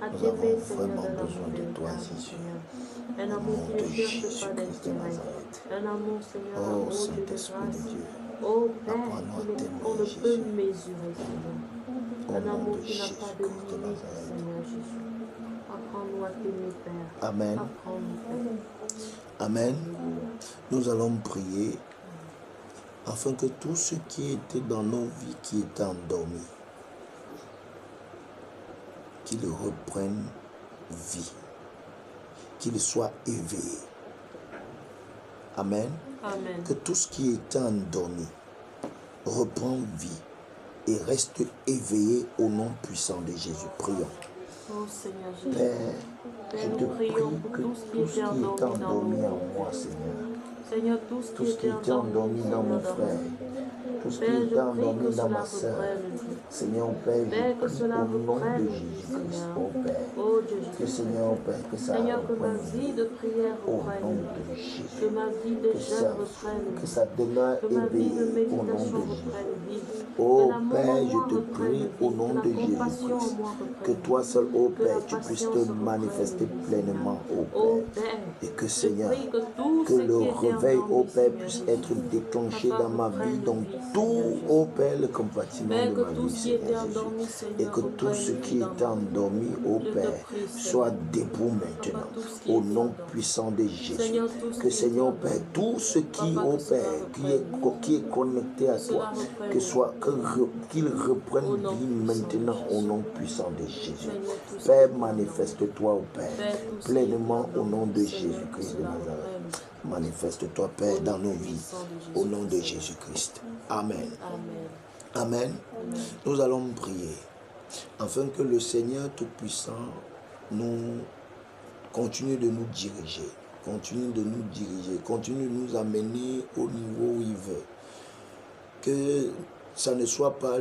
À nous t'aimer, avons Seigneur, vraiment d'un besoin amour de toi, véritable, Jésus. Seigneur. Au Un amour nom qui de ne cherche pas Jésus-Christ de d'intérêt. Nazareth. Un amour, Seigneur, Oh, ô Dieu de Saint-Esprit de grâce. Dieu. Oh Père, apprends-nous à t'aimer, qu'on ne peut Jésus. mesurer, Seigneur. Au Un nom amour de qui n'a pas de Jésus-Christ de limite, Nazareth. Seigneur Jésus. Apprends-nous à t'aimer, Père. Amen. Apprends-nous, Père. Amen. Nous allons prier afin que tout ce qui était dans nos vies, qui était endormi, qu'il reprenne vie, qu'il soit éveillé. Amen. Amen. Que tout ce qui était endormi reprend vie et reste éveillé au nom puissant de Jésus. Prions. Oh Seigneur Jésus. Père, Père, je te nous prions prie pour que tout ce qui tout ce qui était est endormi dans endormi nous. en moi, Seigneur, Seigneur, tout ce tout qui ce qui était était endormi dans mon Seigneur, frère, tout ce qui Père, était je prie endormi que dans cela ma sœur. reprenne vie. Seigneur, Père, Père, je que prie cela au nom reprenne de vie, Jésus-Christ, Seigneur. oh Père. Oh Dieu Que Jésus. Seigneur, Père, que ça Seigneur, que ma reprenne vie de prière au reprenne nom vie. de Jésus. Que ma vie de Que jeûne reprenne que vie. ça demeure Que ma vie de éveillé au nom méditation de Jésus. reprenne vie. Que Oh l'amour Père, en je moi te reprenne prie vie. au nom Que la de compassion en Jésus-Christ moi que reprenne toi vie. seul, oh Que la Père, tu puisses patience te reprenne manifester vie, pleinement, Seigneur. oh Oh Père. Père, Et que je Seigneur, prie que tout que ce le qui était réveil, oh endormi, Père, Seigneur puisse Jésus, être déclenché Papa, dans ma vie, reprenne dans vie, tout, Seigneur Jésus. oh Père, le compartiment Père, de que ma tout vie, ce qui était Seigneur Jésus. endormi, Et Seigneur, que tout reprenne ce vie qui dans est ma vie. endormi, oh Je te Père, prie, soit Seigneur. debout Papa, maintenant, tout ce qui au était nom endormi. puissant de Jésus. Seigneur, tout ce Que qui Seigneur, était Père, endormi. tout ce qui, Papa, oh que cela Père, reprenne qui est connecté à Que cela toi, reprenne que soit, qu'il Au reprenne nom vie puissant de maintenant au Jésus. nom puissant de Jésus. Seigneur, tout ce Père, qui est manifeste-toi, oh Père, Père, tout ce qui pleinement est au nom de Seigneur, que Jésus-Christ de cela Nazareth. reprenne. Manifeste-toi, Au Père, nom dans nos vies, puissant de au nom de Jésus-Christ. Jésus-Christ. Amen. Amen. Amen. Amen. Nous allons prier afin que le Seigneur Tout-Puissant nous continue de nous diriger, continue de nous amener au niveau où il veut. Que ça ne soit pas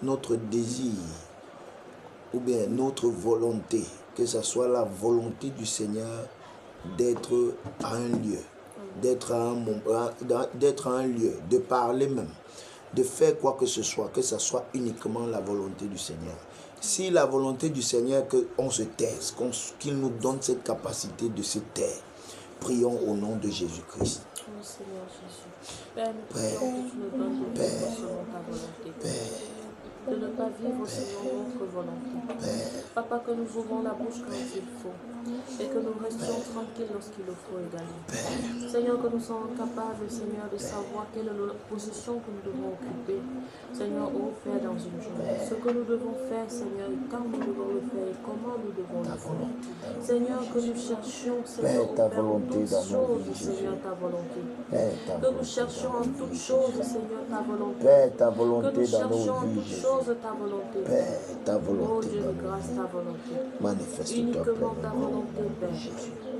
notre désir ou bien notre volonté, que ce soit la volonté du Seigneur d'être à un lieu, d'être à un lieu, de parler même, de faire quoi que ce soit uniquement la volonté du Seigneur. Si la volonté du Seigneur, qu'on se taise, qu'il nous donne cette capacité de se taire, prions au nom de Jésus-Christ. Oh Seigneur Jésus. Père, nous prions que tu nous donnes de vivre selon ta volonté. De ne pas vivre selon notre volonté. Papa, que nous ouvrons la bouche quand il faut. Et que nous restions tranquilles lorsqu'il le faut également. Seigneur, que nous soyons capables, Seigneur, de savoir quelle est la position que nous devons occuper. Seigneur, au Père, dans une journée. Ce que nous devons faire, Seigneur, et quand nous devons le faire, et comment nous devons le faire. Seigneur, que nous cherchions, Seigneur, ta au Père, en volonté toutes dans nos choses, vies, Seigneur, ta volonté. Que Que nous cherchions en toutes choses, Seigneur, ta volonté. Père, ta Que volonté nous dans nos cherchions en vies, toutes Jésus. choses ta volonté. Père, ta Oh volonté Dieu dans de nos grâce, vies. ta volonté. Manifeste-toi Uniquement ta pleinement. volonté, Père.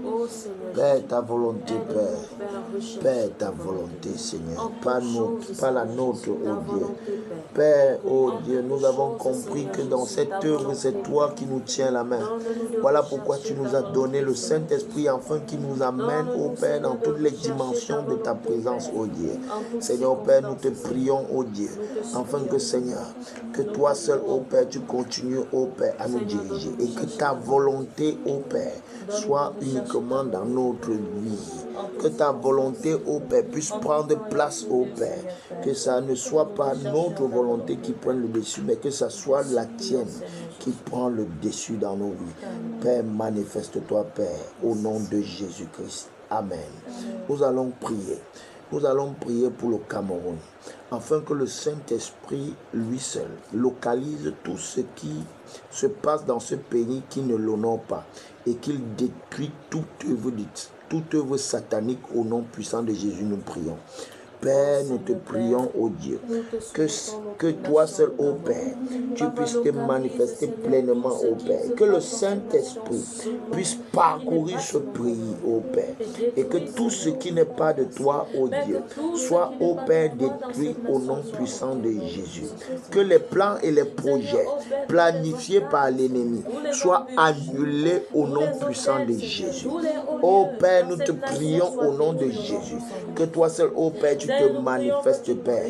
Oh Seigneur. Père, ta volonté, Aide-nous, Père. Père, à rechercher Père, ta ta volonté, En Seigneur. toutes Pas choses, la Seigneur nôtre, Jésus, ta oh Dieu. volonté, Père. Père, oh En Dieu, toutes nous avons choses, compris Seigneur que dans Jésus, cette ta œuvre, volonté, c'est toi Père. qui nous tiens la main. Donne-nous de Voilà rechercher pourquoi tu nous ta as donné volonté, le Seigneur Saint-Esprit afin qu'il nous amène, Donne-nous, oh Père, dans Seigneur, de toutes les rechercher dimensions ta de ta volonté, présence, Père. oh Dieu. En toutes Seigneur, Père, nous te circonstances, prions, oh Dieu, Nous te afin supplions. que, Seigneur, que Nous toi te seul, oh prions. Père, tu continues, oh Père, à nous Seigneur, diriger donne-nous et de que chercher ta ta volonté, oh Père, Donne-nous soit de chercher uniquement ta dans volonté. notre vie. En toutes Que ta circonstances. volonté, oh Père, puisse En tout prendre temps et place, en tout oh lieu, Père. Seigneur, Père. Que ça ne soit Nous pas cherchions notre ta volonté volonté, qui Père. prenne le dessus, mais que ça soit la tienne Seigneur qui Jésus. prend le dessus dans nos vies. Amen. Père, manifeste-toi, Père, au nom de Jésus-Christ. Amen. Nous allons prier. Nous allons prier pour le Cameroun, afin que le Saint-Esprit, lui seul, localise tout ce qui se passe dans ce pays qui ne l'honore pas et qu'il détruit toute œuvre satanique au nom puissant de Jésus, nous prions. Père, nous te prions, ô Dieu, que toi seul, ô Père, tu puisses te manifester pleinement, ô Père. Que le Saint-Esprit puisse parcourir ce pays, ô Père. Et que tout ce qui n'est pas de toi, ô Dieu, soit, ô Père, détruit au nom puissant de Jésus. Que les plans et les projets planifiés par l'ennemi soient annulés au nom puissant de Jésus. Ô Père, nous te prions au nom de Jésus. Que toi seul, ô Père, tu te manifestes, Père.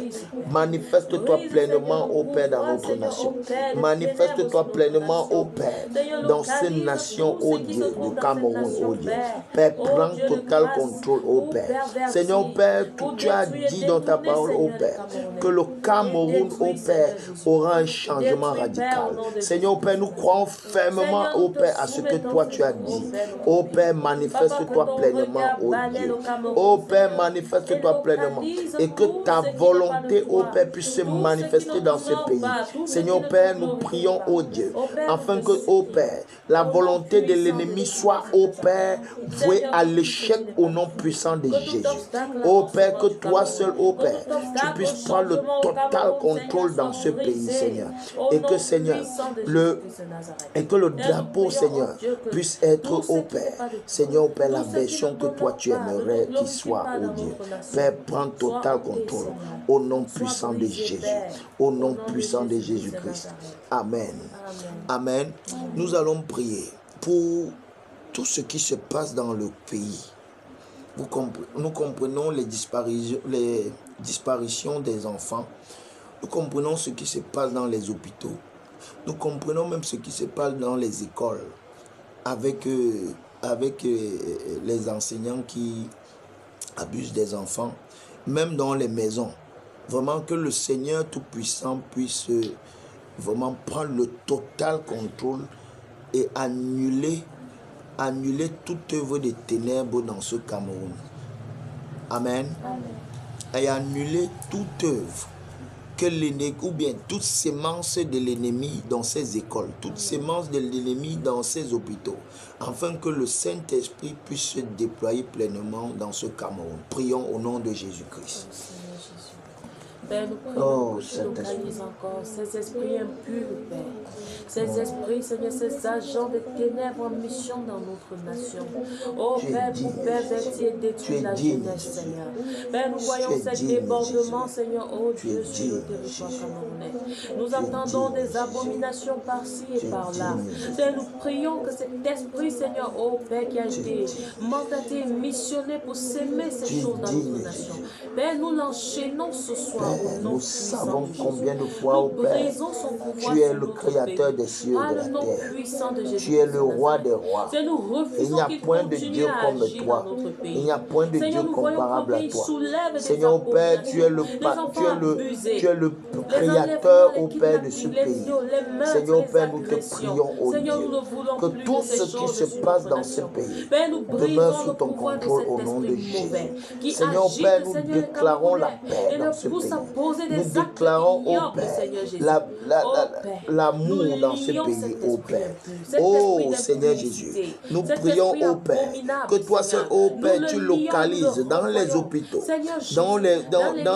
Manifeste-toi pleinement, ô Père, dans notre nation. Manifeste-toi pleinement, ô Père, dans ces nations, ô Dieu, du Cameroun, ô Dieu. Père, prends total contrôle, ô Père. Seigneur, Père, tu as dit dans ta parole, ô Père, que le Cameroun, ô Père, aura un changement radical. Seigneur, Père, nous croyons fermement, ô Père, à ce que toi tu as dit. Ô Père, manifeste-toi pleinement, ô Dieu. Ô Père, manifeste-toi pleinement. Et que ta volonté, ô Père, puisse se manifester dans ce pays. Seigneur Père, nous prions, ô Dieu, afin que, ô Père, la volonté de l'ennemi soit, ô Père, vouée à l'échec au nom puissant de Jésus. Ô Père, que toi seul, ô Père, tu puisses prendre le total contrôle dans ce pays, Seigneur. Et que, Seigneur, le drapeau, Seigneur, puisse être, ô Père, Seigneur, ô Père, la version que toi tu aimerais qu'il soit, ô Dieu. Père, prends total contrôle. Au nom puissant de Jésus. Au nom puissant de Jésus-Christ. Amen. Amen. Nous allons prier pour tout ce qui se passe dans le pays. Nous comprenons les disparitions des enfants. Nous comprenons ce qui se passe dans les hôpitaux. Nous comprenons même ce qui se passe dans les écoles avec les enseignants qui abusent des enfants, même dans les maisons. Vraiment que le Seigneur Tout-Puissant puisse vraiment prendre le total contrôle et annuler toute œuvre de ténèbres dans ce Cameroun. Amen. Et annuler toute œuvre que l'ennemi, ou bien toute sémence de l'ennemi dans ces écoles, toute sémence de l'ennemi dans ces hôpitaux, afin que le Saint-Esprit puisse se déployer pleinement dans ce Cameroun. Prions au nom de Jésus-Christ. Père, nous prions que tu localises encore ces esprits impurs, Père. Ces esprits, Seigneur, ces agents de ténèbres en mission dans notre nation. Oh Père, pour pervertir et détruire la jeunesse, Seigneur. Père, nous voyons ces débordements, Seigneur, oh Dieu, sur le territoire camerounais. Nous entendons des abominations par-ci et par-là. Seigneur, nous prions que cet esprit, Seigneur, oh Père, qui a été mandaté, missionné pour s'aimer ces choses dans notre nation. Père, nous l'enchaînons ce soir. Nous savons combien de fois, ô Père, tu es le créateur des cieux et de la terre. Tu es le roi des rois. Il n'y a point de Dieu comme toi. Il n'y a point de Dieu comparable à toi. Seigneur, ô Père, tu es le créateur, ô Père, de ce pays. Seigneur, ô Père, nous te prions, ô Dieu, que tout ce qui se passe dans ce pays demeure sous ton contrôle au nom de Jésus. Seigneur, ô Père, nous déclarons la paix dans ce pays. Nous déclarons, ô Père, l'amour dans ce pays, ô Père. Oh Seigneur Jésus, nous prions, ô Père, que toi seul, ô Père, tu localises dans les hôpitaux, dans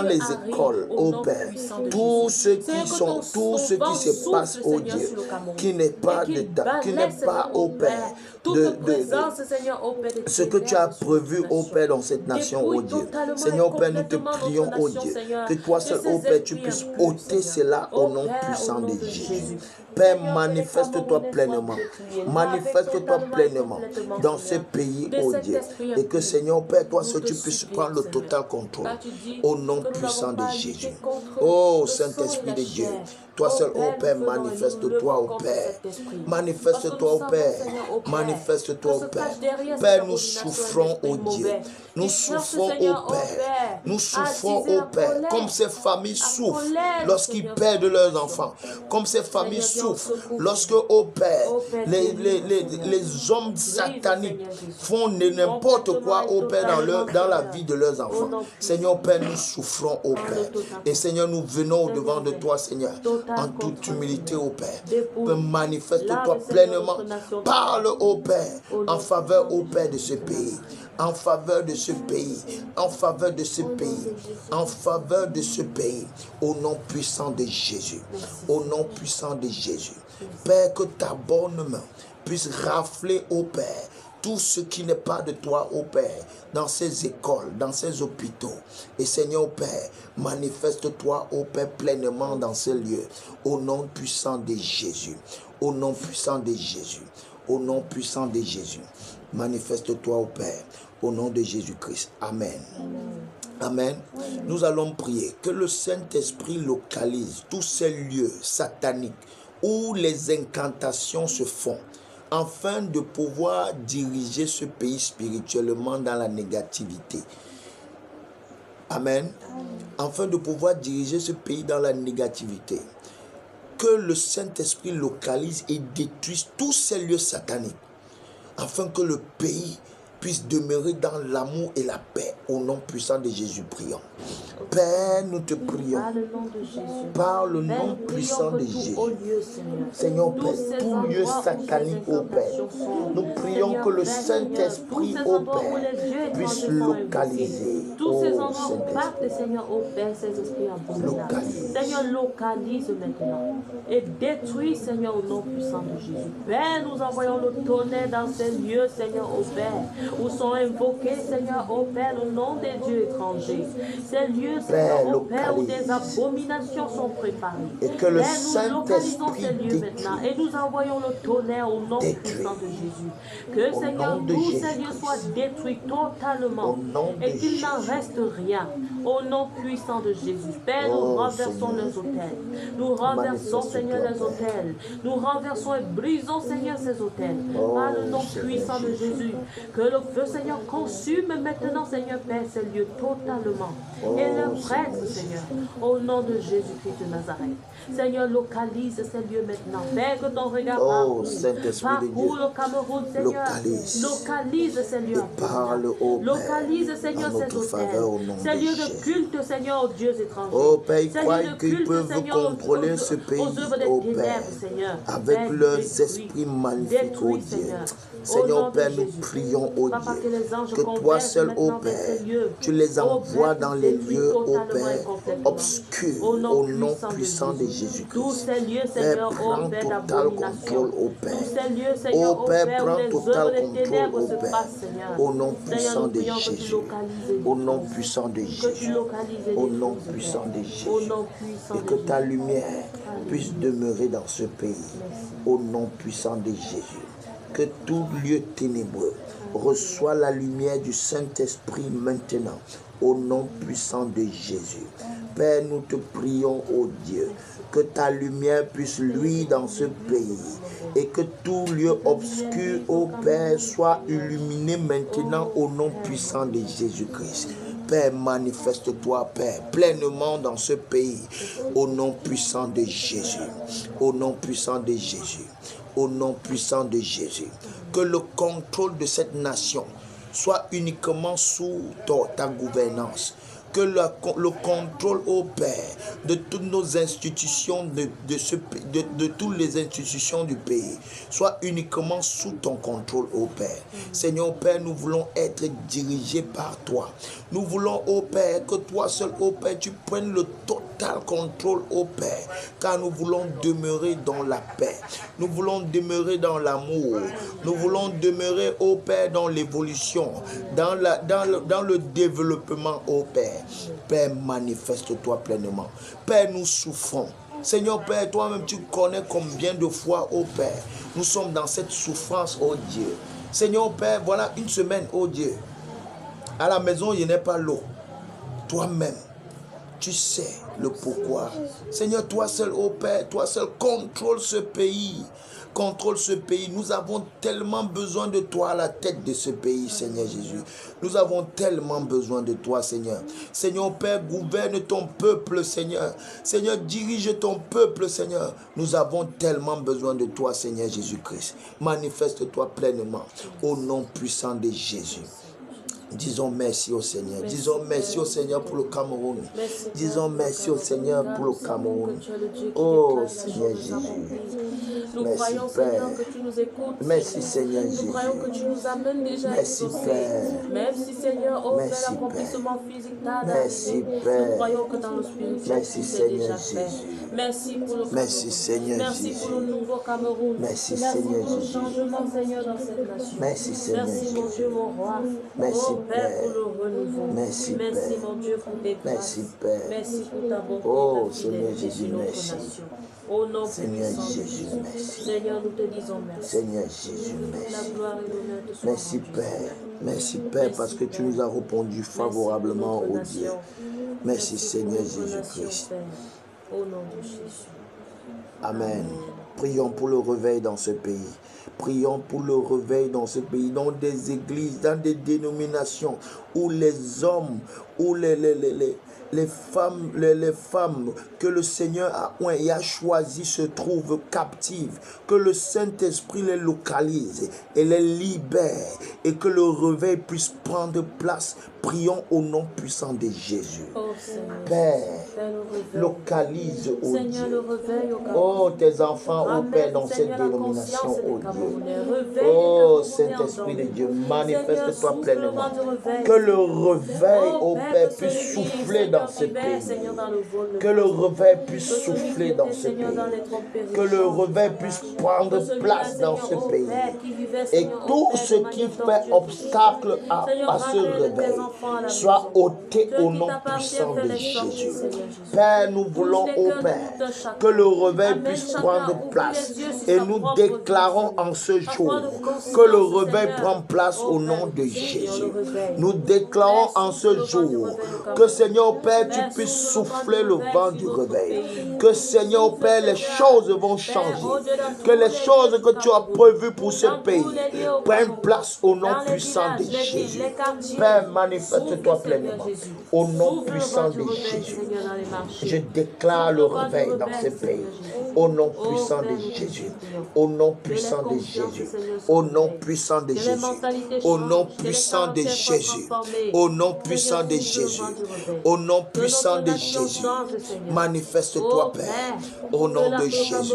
les écoles, ô Père, tout ce qui se passe, ô Dieu, qui n'est pas de ta, qui n'est pas, ô Père, ce que tu as prévu, ô Père, dans cette nation, ô Dieu. Seigneur, ô Père, nous te prions, ô Dieu, que toi seul, ô Père, tu puisses ôter cela au nom puissant de Jésus. Père, manifeste-toi pleinement. Manifeste-toi pleinement dans ce pays, ô Dieu. Et que, Seigneur, Père, toi seul, tu puisses prendre le total contrôle au nom puissant de Jésus. Oh, Saint-Esprit de Dieu, toi seul, ô Père, manifeste-toi, ô Père. Manifeste-toi, ô Père. Manifeste-toi, ô Père. Père, nous souffrons, ô Dieu. Nous souffrons, ô Père. Nous souffrons, ô Père. Comme ces familles souffrent lorsqu'ils perdent leurs enfants. Comme ces familles souffrent lorsque, ô Père, les hommes sataniques font n'importe quoi, ô Père, dans la vie de leurs enfants. Seigneur, Père, nous souffrons, ô Père. Et Seigneur, nous venons au-devant de toi, Seigneur, en toute humilité, ô Père. Manifeste-toi pleinement. Parle, ô Père, en faveur, ô Père, de ce pays. En faveur de ce pays, en faveur de ce pays, en faveur de ce pays, au nom puissant de Jésus, au nom puissant de Jésus. Père, que ta bonne main puisse rafler, ô Père, tout ce qui n'est pas de toi, ô Père, dans ces écoles, dans ces hôpitaux. Et Seigneur, ô Père, manifeste-toi, ô Père, pleinement dans ces lieux, au nom puissant de Jésus, au nom puissant de Jésus, au nom puissant de Jésus. Manifeste-toi, ô Père, au nom de Jésus-Christ. Amen. Amen. Nous allons prier que le Saint-Esprit localise tous ces lieux sataniques où les incantations se font, afin de pouvoir diriger ce pays spirituellement dans la négativité. Amen. Afin de pouvoir diriger ce pays dans la négativité. Que le Saint-Esprit localise et détruise tous ces lieux sataniques, afin que le pays puisse demeurer dans l'amour et la paix. Au nom puissant de Jésus, prions. Père, nous te prions. Par le nom puissant de Jésus. Seigneur Père, tout lieu satanique, ô Père, nous prions que le Saint-Esprit, ô Père, puisse localiser. Tous ces enfants partent, Seigneur, ô Père, ces esprits abominables. Seigneur, localise maintenant et détruis, Seigneur, au nom puissant de Jésus. Père, nous envoyons le tonnerre dans ces lieux, Seigneur, ô Père. où sont invoqués, Seigneur, ô Père, le nom des dieux étrangers. Ces lieux, Seigneur, ô Père, où des abominations sont préparées. Et que le Père, nous localisons Saint-Esprit ces lieux maintenant et nous envoyons le tonnerre au nom puissant de Jésus. Que, Seigneur, tous ces lieux soient détruits totalement et qu'il n'en reste rien. Au nom puissant de Jésus. Père, nous renversons les autels. Nous renversons, Seigneur, les autels. Nous renversons et brisons, Seigneur, ces autels. Par le nom puissant de Jésus. Que le feu, Seigneur, consume maintenant, Seigneur, Père, ces lieux totalement. Et leurs prêtres, Seigneur, au nom de Jésus-Christ de Nazareth. Seigneur, localise ces lieux maintenant. Père, que ton regard parcourt le Cameroun, Seigneur. Localise ces lieux. Localise, Seigneur, ces hôtels. Ces lieux de culte, Seigneur, aux dieux étrangers. Oh Père, ils croient qu'ils peuvent contrôler ce pays, oh Père, avec leurs esprits magnifiques, oh Dieu. Seigneur Père, nous prions, oh Dieu, que toi seul, oh Père, tu les envoies dans les lieux, oh Père, obscurs, au nom puissant de Jésus-Christ. Père, prends total contrôle, oh Père. Oh Père, prends total contrôle, oh Père, au nom puissant de Jésus. Au nom puissant de Jésus. Au nom puissant de Jésus. Et que ta lumière puisse demeurer dans ce pays. Au nom puissant de Jésus. Que tout lieu ténébreux reçoit la lumière du Saint-Esprit maintenant. Au nom puissant de Jésus. Père, nous te prions, ô Dieu, que ta lumière puisse luire dans ce pays et que tout lieu obscur, ô Père, soit illuminé maintenant au nom puissant de Jésus-Christ. Père, manifeste-toi, Père, pleinement dans ce pays, au nom puissant de Jésus. Au nom puissant de Jésus. Au nom puissant de Jésus. Que le contrôle de cette nation soit uniquement sous ta gouvernance. Que le contrôle, ô Père, de toutes nos institutions, de toutes les institutions du pays, soit uniquement sous ton contrôle, ô Père. Seigneur Père, nous voulons être dirigés par toi. Nous voulons, ô Père, que toi seul, ô Père, tu prennes le total contrôle, ô Père, car nous voulons demeurer dans la paix. Nous voulons demeurer dans l'amour. Nous voulons demeurer, ô Père, dans l'évolution, dans le développement, ô Père. Père, manifeste-toi pleinement. Père, nous souffrons. Seigneur Père, toi-même tu connais combien de fois, ô Père, nous sommes dans cette souffrance, ô Dieu. Seigneur Père, voilà une semaine, ô Dieu. À la maison, il n'y a pas l'eau. Toi-même, tu sais le pourquoi. Seigneur, toi seul, ô Père, toi seul contrôle ce pays. Contrôle ce pays. Nous avons tellement besoin de toi à la tête de ce pays, Seigneur Jésus. Nous avons tellement besoin de toi, Seigneur. Seigneur Père, gouverne ton peuple, Seigneur. Seigneur, dirige ton peuple, Seigneur. Nous avons tellement besoin de toi, Seigneur Jésus-Christ. Manifeste-toi pleinement au nom puissant de Jésus. Disons merci au Seigneur. Disons merci au Seigneur pour le Cameroun. Disons merci au Seigneur pour le Cameroun. Oh Seigneur Jésus. Nous croyons, Seigneur, que tu nous écoutes. Merci, Seigneur Jésus. Nous croyons que tu nous amènes déjà à merci, Père. Merci, Seigneur, au Père, l'accomplissement physique d'Adam. Merci, Père. Nous croyons que dans le spirituel, merci, tu Seigneur déjà Jésus. fait. Merci pour le merci, Seigneur merci Jésus. pour le nouveau Cameroun. Merci, Seigneur pour le Jésus. changement, Seigneur, dans cette nation. Merci, Seigneur Merci, mon Dieu, mon roi. Merci, oh, Père, Père. pour le renouveau. Merci, merci Père. mon Dieu, pour tes grâces. Merci, Père. Merci pour ta bonté. Oh, ta Seigneur fidélité Jésus, sur notre merci. nation. Au nom Seigneur puissant de Jésus, Jésus. merci. Seigneur, nous te disons merci. Seigneur Jésus, La merci. gloire et l'honneur te soient Merci, rendus. Père. Merci, Père, parce que tu nous as répondu favorablement, Merci pour au notre Dieu. nation. Merci, Seigneur pour notre nation, Jésus-Christ. Père. Au nom de Jésus. Amen. Prions pour le réveil dans ce pays. Prions pour le réveil dans ce pays, dans des églises, dans des dénominations où les hommes, où les femmes que le Seigneur a choisi se trouvent captives. Que le Saint-Esprit les localise et les libère et que le réveil puisse prendre place. Prions au nom puissant de Jésus. Oh, Seigneur. Père, localise, oh Seigneur, Dieu. le réveil au Cameroun. Oh, tes enfants, oh Père, dans cette dénomination, oh Dieu. Oh, Saint-Esprit de Dieu, manifeste-toi pleinement. Que le réveil, oh Père, puisse souffler dans ce pays. Que le réveil puisse souffler dans ce pays. Que le réveil puisse prendre place dans ce pays. Et tout ce qui fait obstacle à ce réveil soit ôté au nom puissant de Jésus. Père, nous voulons, ô Père, que le réveil puisse prendre place. Et nous déclarons en ce jour que le réveil prend place au nom de Jésus. Nous déclarons en ce jour que, Seigneur Père, tu puisses souffler le vent du réveil. Que, Seigneur Père, les choses vont changer. Que les choses que tu as prévues pour ce pays prennent place au nom puissant de Jésus. Père, manifeste-toi pleinement. Au nom puissant de Jésus. Je déclare le réveil dans ce pays. Au nom puissant de Jésus. Au nom puissant de Jésus. Au nom puissant de Jésus. Au nom puissant de Jésus. Au nom puissant de Jésus. Au nom puissant de Jésus. Manifeste-toi, Père. Au nom de Jésus.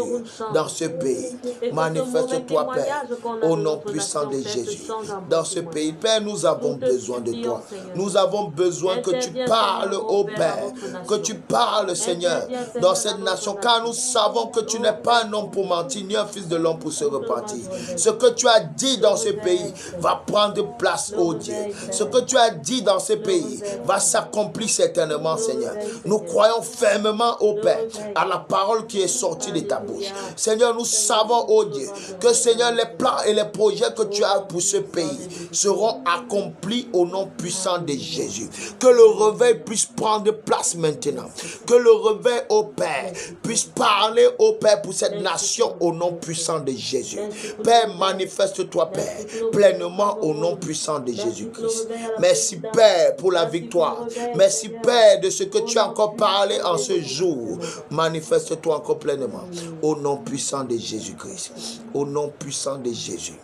Dans ce pays. Manifeste-toi, Père. Au nom puissant de Jésus. Dans ce pays. Père, nous avons besoin de toi. Nous avons besoin que tu parles, ô Père. Que tu parles, Seigneur, dans cette nation. Car nous savons que tu n'es pas un homme pour mentir, ni un fils de l'homme pour se repentir. Ce que tu as dit dans ce pays va prendre place, ô Dieu. Ce que tu as dit dans ce pays va s'accomplir certainement, Seigneur. Nous croyons fermement, ô Père, à la parole qui est sortie de ta bouche. Seigneur, nous savons, ô Dieu, que, Seigneur, les plans et les projets que tu as pour ce pays seront accomplis au nom puissant de Jésus. Que le réveil puisse prendre place maintenant. Que le réveil, ô Père, puisse parler, ô Père, pour cette nation au nom puissant de Jésus. Père, manifeste-toi, Père, pleinement au nom puissant de Jésus-Christ. Merci, Père, pour la victoire. Merci, Père, de ce que tu as encore parlé en ce jour. Manifeste-toi encore pleinement au nom puissant de Jésus-Christ. Au nom puissant de Jésus.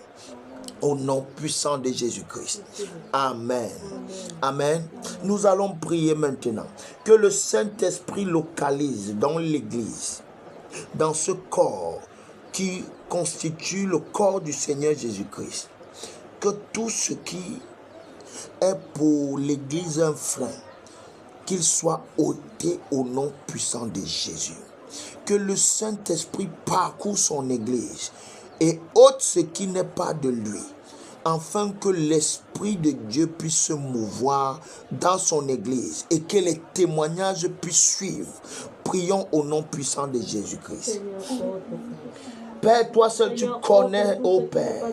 Au nom puissant de Jésus-Christ. Amen. Amen. Nous allons prier maintenant que le Saint-Esprit localise dans l'Église, dans ce corps qui constitue le corps du Seigneur Jésus-Christ, que tout ce qui est pour l'Église un frein, qu'il soit ôté au nom puissant de Jésus. Que le Saint-Esprit parcourt son Église et ôte ce qui n'est pas de lui, afin que l'Esprit de Dieu puisse se mouvoir dans son Église et que les témoignages puissent suivre. Prions au nom puissant de Jésus-Christ. Père, toi seul tu connais, ô Père,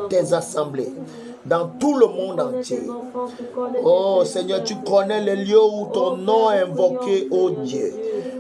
tes assemblées dans tout le monde entier. Oh Seigneur, tu connais les lieux où ton nom est invoqué, ô Dieu.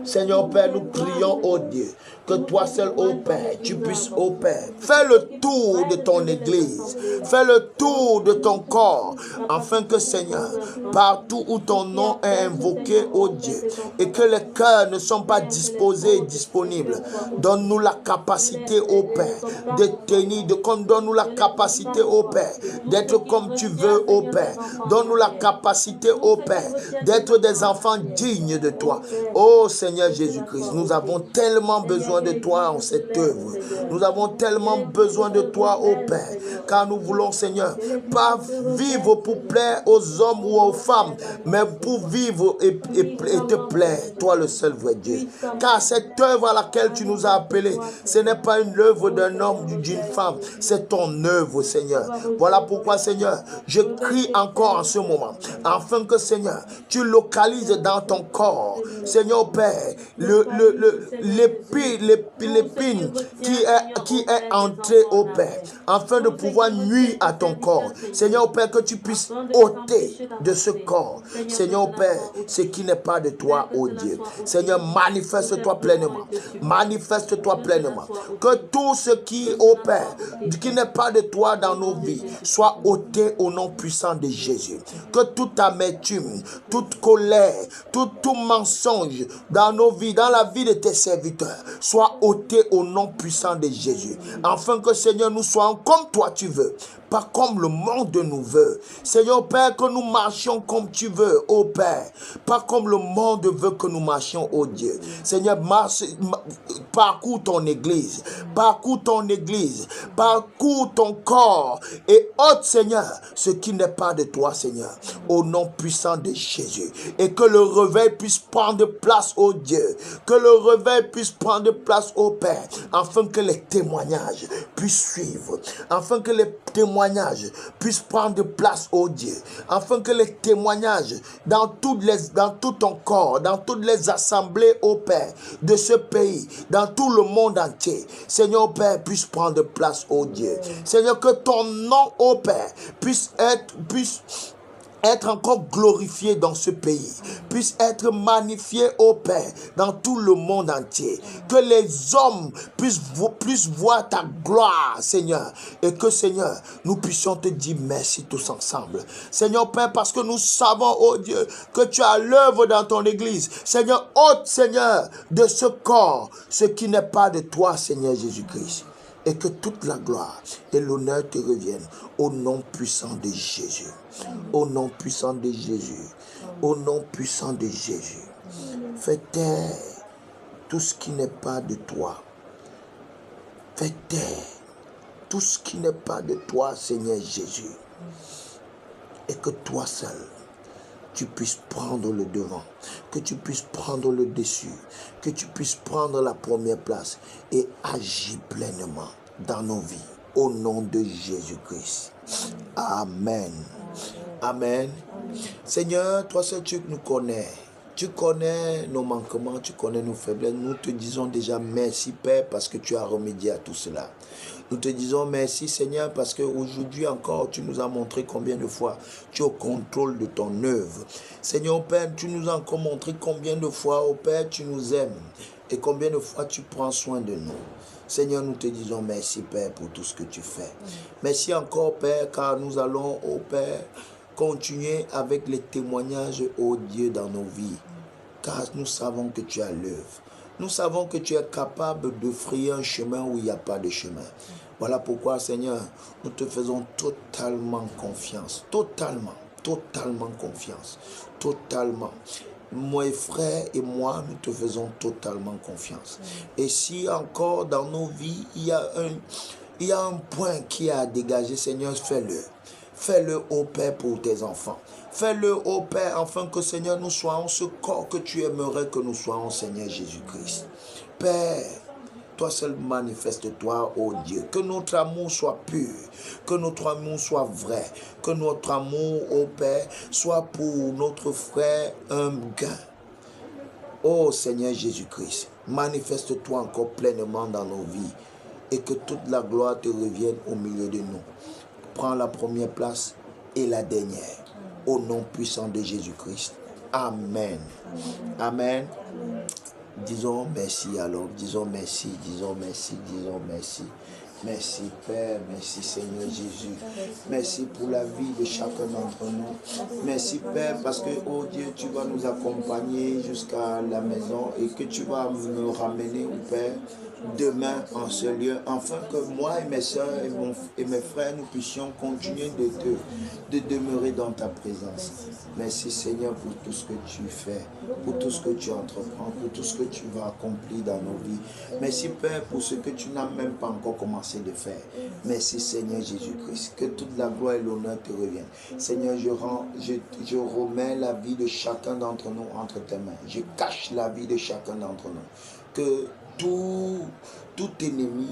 Seigneur Père, nous prions, ô Dieu, que toi seul, ô Père, tu puisses, ô Père, fais le tour de ton Église, fais le tour de ton corps, afin que, Seigneur, partout où ton nom est invoqué, ô Dieu, et que les cœurs ne sont pas disposés et disponibles, donne-nous la capacité, ô Père, de tenir, donne-nous la capacité, ô Père, d'être comme tu veux, ô Père, donne-nous la capacité, ô Père, d'être des enfants dignes de toi. Ô Seigneur Jésus-Christ, nous avons tellement besoin de toi en cette œuvre. Nous avons tellement besoin de toi, ô Père, car nous voulons, Seigneur, pas vivre pour plaire aux hommes ou aux femmes, mais pour vivre et te plaire, toi le seul vrai Dieu. Car cette œuvre à laquelle tu nous as appelés, ce n'est pas une œuvre d'un homme ou d'une femme, c'est ton œuvre, Seigneur. Voilà pourquoi, Seigneur, je crie encore en ce moment, afin que, Seigneur, tu localises dans ton corps, Seigneur Père, l'épine qui est entrée au Père, afin de pouvoir nuire à ton corps. Seigneur Père, que tu puisses ôter de ce corps, Seigneur Père, ce qui n'est pas de toi, ô Dieu. Seigneur, manifeste-toi pleinement. Manifeste-toi pleinement. Que tout ce qui, ô Père, qui n'est pas de toi dans nos vies, soit ôté au nom puissant de Jésus. Que toute amertume, toute colère, tout mensonge dans nos vies, dans la vie de tes serviteurs, soit ôté au nom puissant de Jésus. Afin que, Seigneur, nous soyons comme toi tu veux. pas comme le monde nous veut. Seigneur Père, que nous marchions comme tu veux, ô Père, pas comme le monde veut que nous marchions, ô Dieu. Seigneur, parcours ton église, parcours ton église, parcours ton corps et ôte, Seigneur, ce qui n'est pas de toi, Seigneur, au nom puissant de Jésus. Et que le réveil puisse prendre place, ô Dieu, que le réveil puisse prendre place, ô Père, afin que les témoignages puissent suivre, afin que les témoignages puissent prendre place, ô Dieu, afin que les témoignages dans tout ton corps, dans toutes les assemblées, ô Père, de ce pays, dans tout le monde entier, Seigneur Père, puisse prendre place, ô Dieu. Seigneur, que ton nom, ô Père, puisse être encore glorifié dans ce pays, puisse être magnifié, ô Père, dans tout le monde entier. Que les hommes puissent voir ta gloire, Seigneur. Et que, Seigneur, nous puissions te dire merci tous ensemble. Seigneur Père, parce que nous savons, ô Dieu, que tu as l'œuvre dans ton église. Seigneur, ôte, Seigneur, de ce corps ce qui n'est pas de toi, Seigneur Jésus-Christ. Et que toute la gloire et l'honneur te reviennent au nom puissant de Jésus. Au nom puissant de Jésus. Au nom puissant de Jésus. Fais taire tout ce qui n'est pas de toi. Fais taire tout ce qui n'est pas de toi, Seigneur Jésus. Et que toi seul, tu puisses prendre le devant, que tu puisses prendre le dessus, que tu puisses prendre la première place et agir pleinement dans nos vies. Au nom de Jésus-Christ. Amen. Amen. Seigneur, toi seul tu nous connais. Tu connais nos manquements, tu connais nos faiblesses. Nous te disons déjà merci, Père, parce que tu as remédié à tout cela. Nous te disons merci, Seigneur, parce qu'aujourd'hui encore, tu nous as montré combien de fois tu es au contrôle de ton œuvre. Seigneur, Père, tu nous as encore montré combien de fois, oh Père, tu nous aimes et combien de fois tu prends soin de nous. Seigneur, nous te disons merci, Père, pour tout ce que tu fais. Merci encore, Père, car nous allons, oh Père, continuer avec les témoignages, oh Dieu, dans nos vies. Car nous savons que tu as l'œuvre. Nous savons que tu es capable de frayer un chemin où il n'y a pas de chemin. Voilà pourquoi, Seigneur, nous te faisons totalement confiance. Totalement confiance. Totalement. Mes frères et moi, nous te faisons totalement confiance. Et si encore dans nos vies, il y a un point qui a à dégager, Seigneur, fais-le. Fais-le, ô Père, pour tes enfants. Fais-le, ô Père, afin que, Seigneur, nous soyons ce corps que tu aimerais que nous soyons, Seigneur Jésus-Christ. Père, toi seul manifeste-toi, ô Dieu. Que notre amour soit pur, que notre amour soit vrai, que notre amour, ô Père, soit pour notre frère un gain. Ô Seigneur Jésus-Christ, manifeste-toi encore pleinement dans nos vies et que toute la gloire te revienne au milieu de nous. Prends la première place et la dernière. Au nom puissant de Jésus-Christ. Amen. Amen. Disons merci alors. Disons merci, disons merci, disons merci. Merci Père, merci Seigneur Jésus. Merci pour la vie de chacun d'entre nous. Merci Père parce que, oh Dieu, tu vas nous accompagner jusqu'à la maison et que tu vas me ramener, oh Père, demain en ce lieu, afin que moi et mes soeurs et mes frères, nous puissions continuer de demeurer dans ta présence. Merci Seigneur pour tout ce que tu fais, pour tout ce que tu entreprends, pour tout ce que tu vas accomplir dans nos vies. Merci Père pour ce que tu n'as même pas encore commencé de faire. Merci Seigneur Jésus-Christ, que toute la gloire et l'honneur te reviennent. Seigneur, je remets la vie de chacun d'entre nous entre tes mains. Je cache la vie de chacun d'entre nous. Que tout ennemi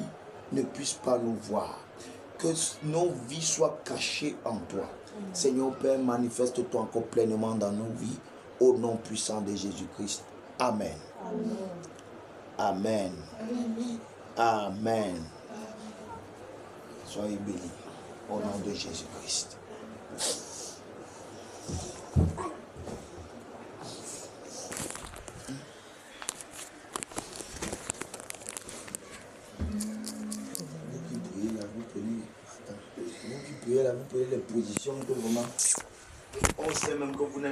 ne puisse pas nous voir. Que nos vies soient cachées en toi. Seigneur Père, manifeste-toi encore pleinement dans nos vies. Au nom puissant de Jésus-Christ. Amen. Amen. Amen. Soyez bénis. Au nom de Jésus-Christ. Vous prenez les positions que vraiment, on sait même que vous n'êtes